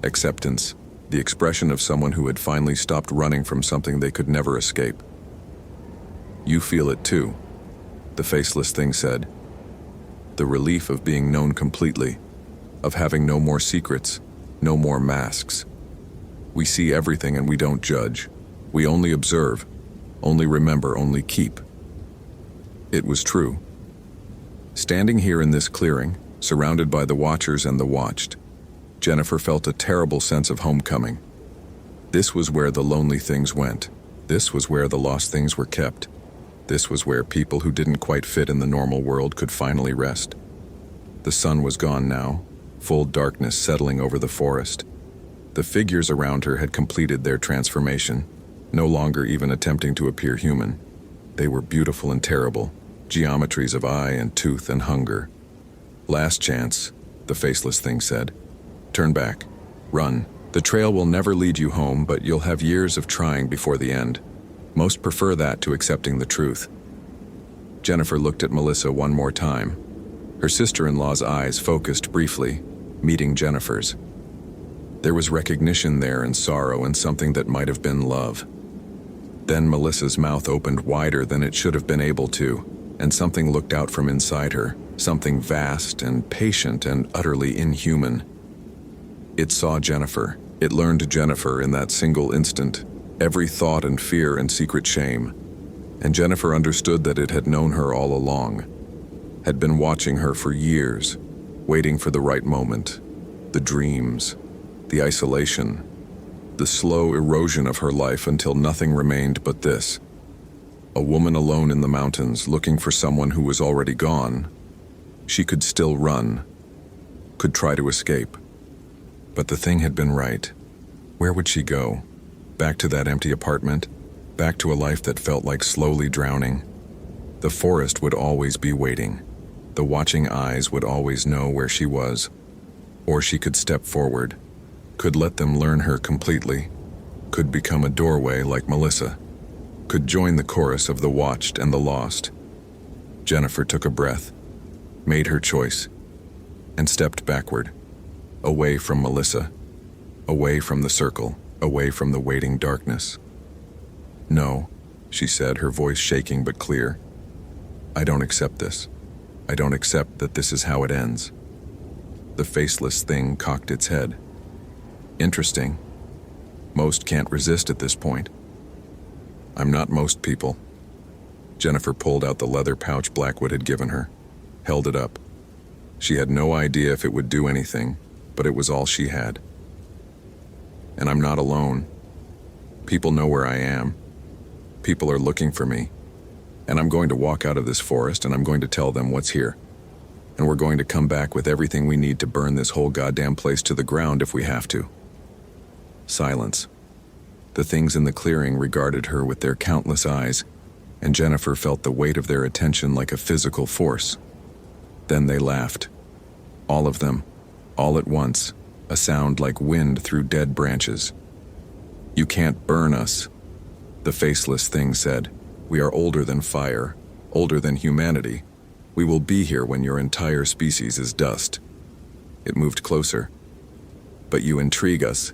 acceptance, the expression of someone who had finally stopped running from something they could never escape. You feel it too, the faceless thing said. The relief of being known completely, of having no more secrets, no more masks. We see everything and we don't judge. We only observe, only remember, only keep. It was true. Standing here in this clearing, surrounded by the watchers and the watched, Jennifer felt a terrible sense of homecoming. This was where the lonely things went. This was where the lost things were kept. This was where people who didn't quite fit in the normal world could finally rest. The sun was gone now, full darkness settling over the forest. The figures around her had completed their transformation, no longer even attempting to appear human. They were beautiful and terrible, geometries of eye and tooth and hunger. Last chance, the faceless thing said. Turn back. Run. The trail will never lead you home, but you'll have years of trying before the end. Most prefer that to accepting the truth. Jennifer looked at Melissa one more time. Her sister-in-law's eyes focused briefly, meeting Jennifer's. There was recognition there and sorrow and something that might have been love. Then Melissa's mouth opened wider than it should have been able to, and something looked out from inside her, something vast and patient and utterly inhuman. It saw Jennifer. It learned Jennifer in that single instant, every thought and fear and secret shame. And Jennifer understood that it had known her all along, had been watching her for years, waiting for the right moment, the dreams, the isolation, the slow erosion of her life until nothing remained but this. A woman alone in the mountains looking for someone who was already gone. She could still run, could try to escape. But the thing had been right. Where would she go? Back to that empty apartment? Back to a life that felt like slowly drowning? The forest would always be waiting. The watching eyes would always know where she was. Or she could step forward, could let them learn her completely, could become a doorway like Melissa, could join the chorus of the watched and the lost. Jennifer took a breath, made her choice, and stepped backward, away from Melissa, away from the circle, away from the waiting darkness. No, she said, her voice shaking but clear. I don't accept this. I don't accept that this is how it ends. The faceless thing cocked its head. Interesting. Most can't resist at this point. I'm not most people. Jennifer pulled out the leather pouch Blackwood had given her, held it up. She had no idea if it would do anything, but it was all she had. And I'm not alone. People know where I am. People are looking for me. And I'm going to walk out of this forest and I'm going to tell them what's here. And we're going to come back with everything we need to burn this whole goddamn place to the ground if we have to. Silence. The things in the clearing regarded her with their countless eyes, and Jennifer felt the weight of their attention like a physical force. Then they laughed. All of them, all at once, a sound like wind through dead branches. You can't burn us, the faceless thing said. We are older than fire, older than humanity. We will be here when your entire species is dust. It moved closer. But you intrigue us.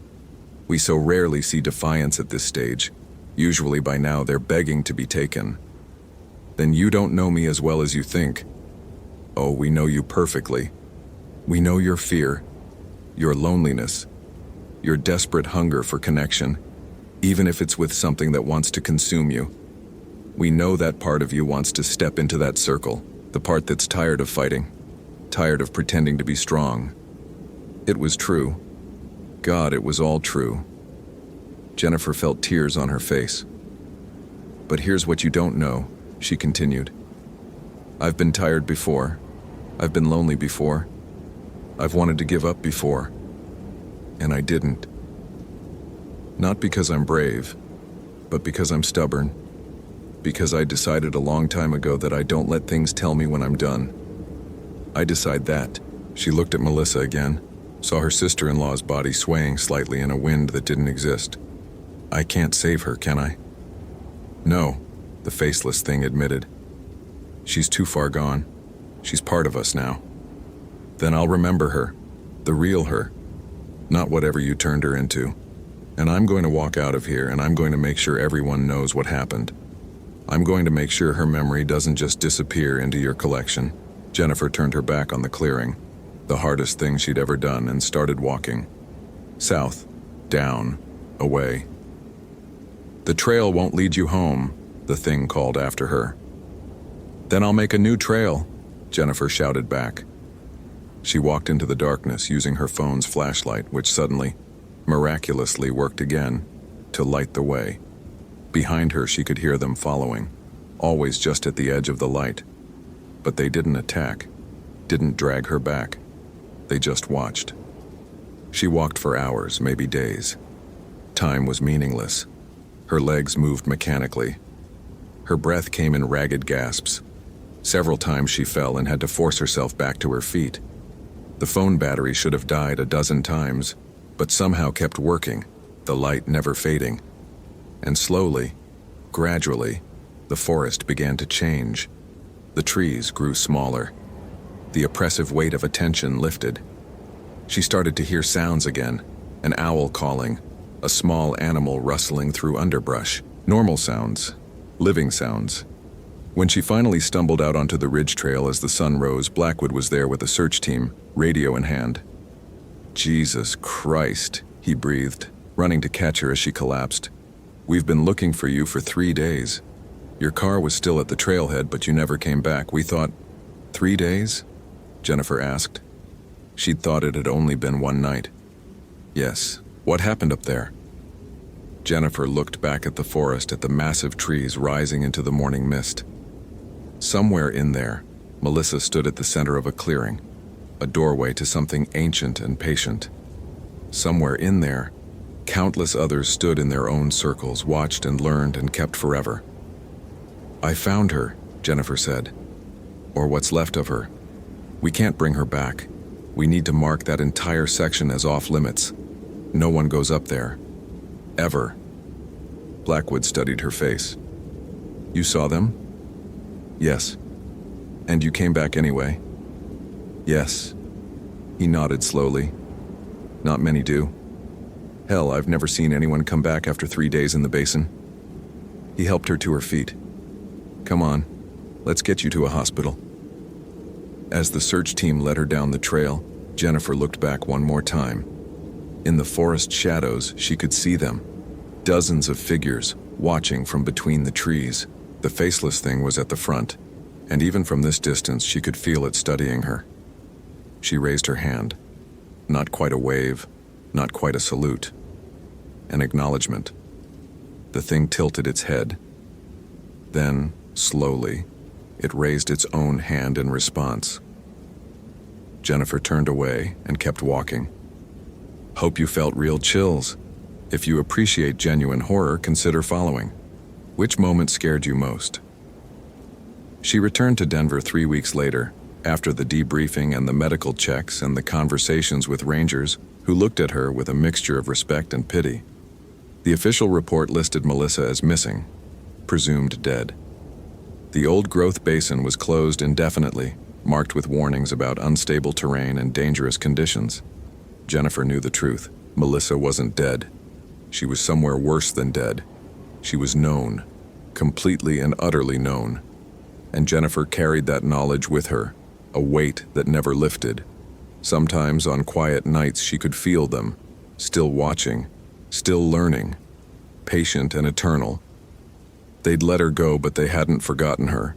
We so rarely see defiance at this stage. Usually by now they're begging to be taken. Then you don't know me as well as you think. Oh, we know you perfectly. We know your fear, your loneliness, your desperate hunger for connection, even if it's with something that wants to consume you. We know that part of you wants to step into that circle, the part that's tired of fighting, tired of pretending to be strong. It was true. God, it was all true. Jennifer felt tears on her face. "But here's what you don't know," she continued. "I've been tired before. I've been lonely before. I've wanted to give up before. And I didn't. Not because I'm brave, but because I'm stubborn. Because I decided a long time ago that I don't let things tell me when I'm done. I decide that." She looked at Melissa again, saw her sister-in-law's body swaying slightly in a wind that didn't exist. "I can't save her, can I?" "No," the faceless thing admitted. "She's too far gone. She's part of us now. Then I'll remember her, the real her, not whatever you turned her into. And I'm going to walk out of here, and I'm going to make sure everyone knows what happened. I'm going to make sure her memory doesn't just disappear into your collection." Jennifer turned her back on the clearing, the hardest thing she'd ever done, and started walking. South, down, away. "The trail won't lead you home," the thing called after her. "Then I'll make a new trail," Jennifer shouted back. She walked into the darkness using her phone's flashlight, which suddenly, miraculously worked again, to light the way. Behind her she could hear them following, always just at the edge of the light. But they didn't attack, didn't drag her back. They just watched. She walked for hours, maybe days. Time was meaningless. Her legs moved mechanically. Her breath came in ragged gasps. Several times she fell and had to force herself back to her feet. The phone battery should have died a dozen times, but somehow kept working, the light never fading. And slowly, gradually, the forest began to change. The trees grew smaller. The oppressive weight of attention lifted. She started to hear sounds again, an owl calling, a small animal rustling through underbrush. Normal sounds, living sounds. When she finally stumbled out onto the ridge trail as the sun rose, Blackwood was there with a search team, radio in hand. "Jesus Christ," he breathed, running to catch her as she collapsed. "We've been looking for you for 3 days. Your car was still at the trailhead, but you never came back. We thought..." "3 days?" Jennifer asked. She'd thought it had only been one night. "Yes. What happened up there?" Jennifer looked back at the forest, at the massive trees rising into the morning mist. Somewhere in there, Melissa stood at the center of a clearing, a doorway to something ancient and patient. Somewhere in there, countless others stood in their own circles, watched and learned and kept forever. "I found her," Jennifer said. "Or what's left of her. We can't bring her back. We need to mark that entire section as off-limits. No one goes up there. Ever." Blackwood studied her face. "You saw them?" "Yes." "And you came back anyway?" "Yes." He nodded slowly. "Not many do. Hell, I've never seen anyone come back after 3 days in the basin." He helped her to her feet. "Come on, let's get you to a hospital." As the search team led her down the trail, Jennifer looked back one more time. In the forest shadows, she could see them. Dozens of figures, watching from between the trees. The faceless thing was at the front, and even from this distance she could feel it studying her. She raised her hand. Not quite a wave, not quite a salute. An acknowledgement. The thing tilted its head. Then, slowly, it raised its own hand in response. Jennifer turned away and kept walking. "Hope you felt real chills. If you appreciate genuine horror, consider following. Which moment scared you most?" She returned to Denver 3 weeks later, after the debriefing and the medical checks and the conversations with rangers who looked at her with a mixture of respect and pity. The official report listed Melissa as missing, presumed dead. The old growth basin was closed indefinitely, marked with warnings about unstable terrain and dangerous conditions. Jennifer knew the truth. Melissa wasn't dead. She was somewhere worse than dead. She was known, completely and utterly known. And Jennifer carried that knowledge with her, a weight that never lifted. Sometimes on quiet nights she could feel them, still watching, still learning, patient and eternal. They'd let her go, but they hadn't forgotten her.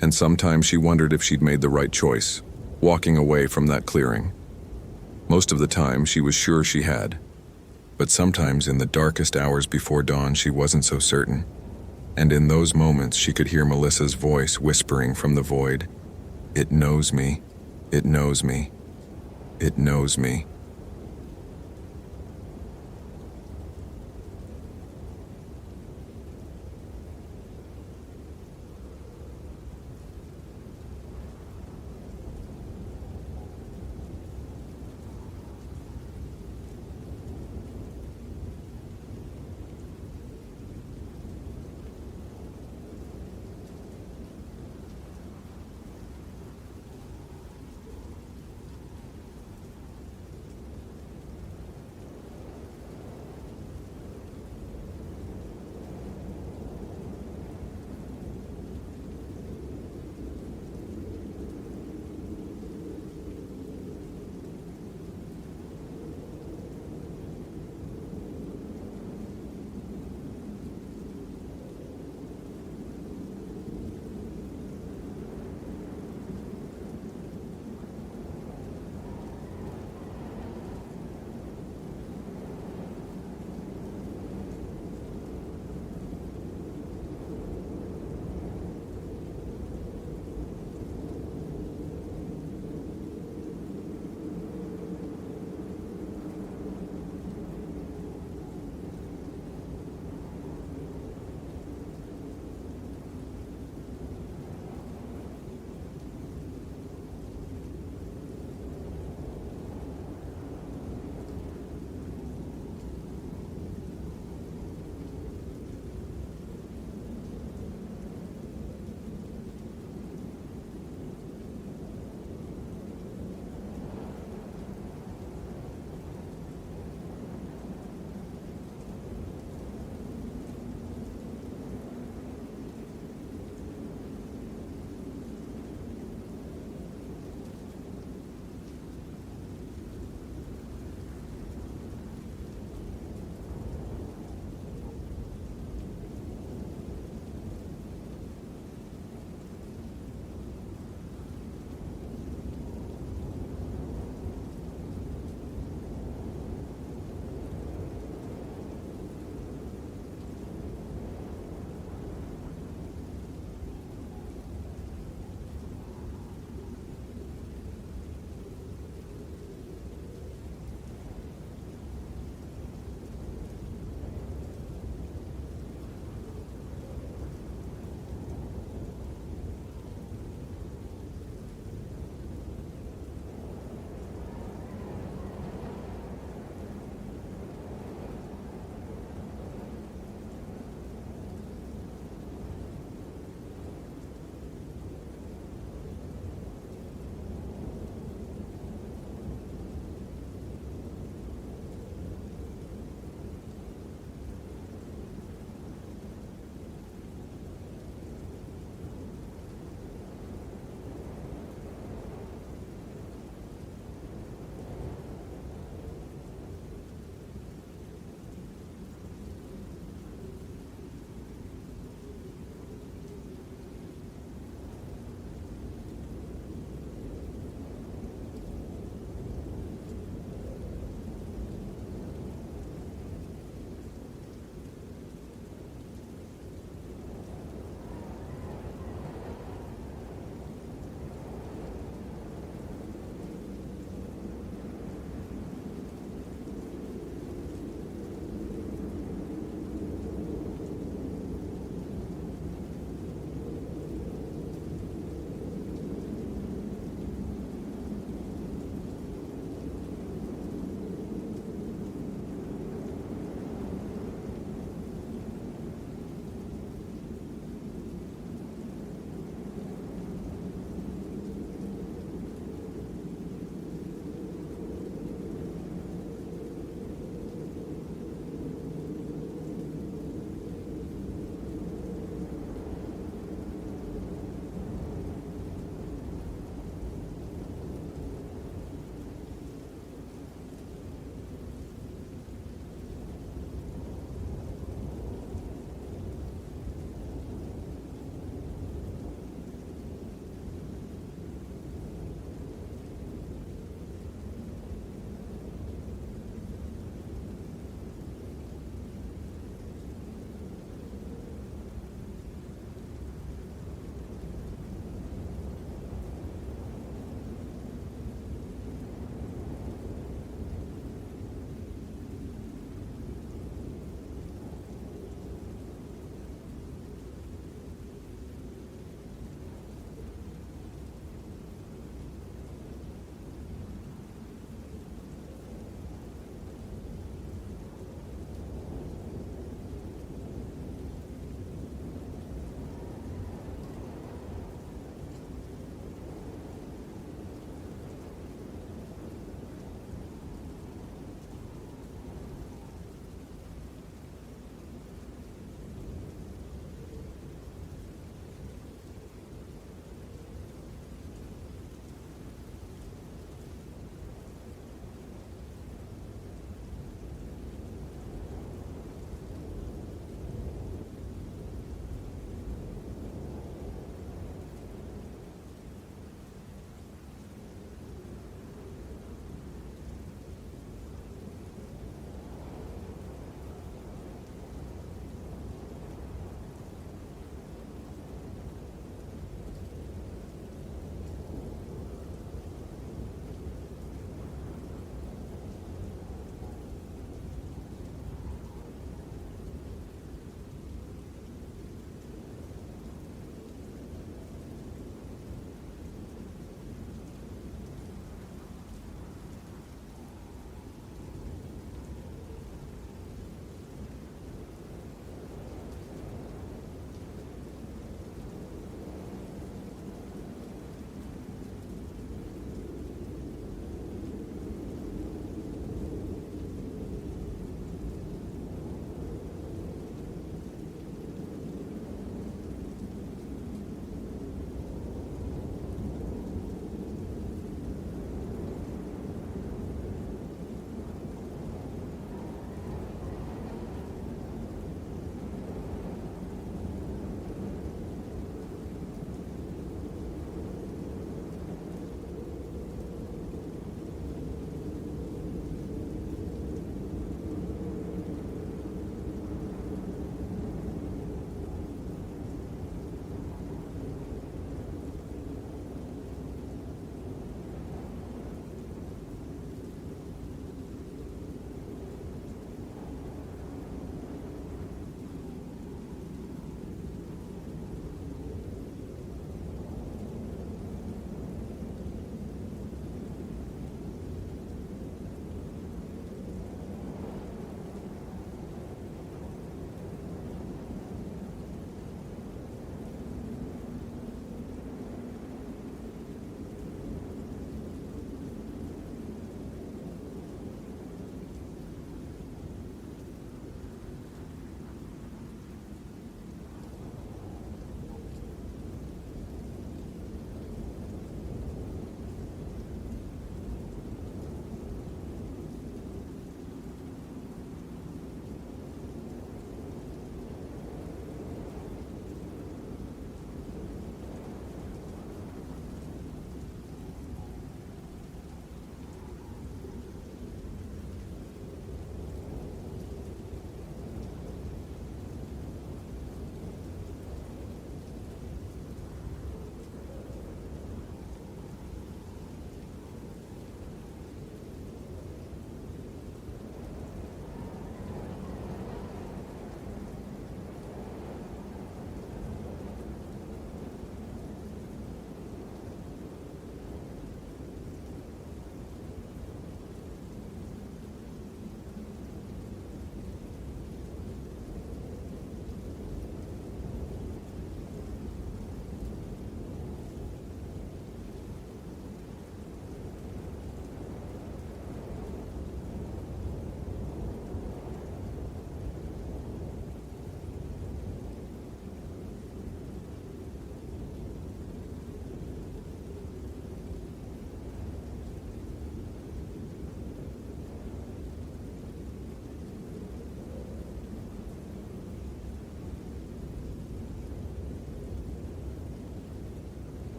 And sometimes she wondered if she'd made the right choice, walking away from that clearing. Most of the time she was sure she had. But sometimes in the darkest hours before dawn, she wasn't so certain. And in those moments, she could hear Melissa's voice whispering from the void, "It knows me. It knows me. It knows me."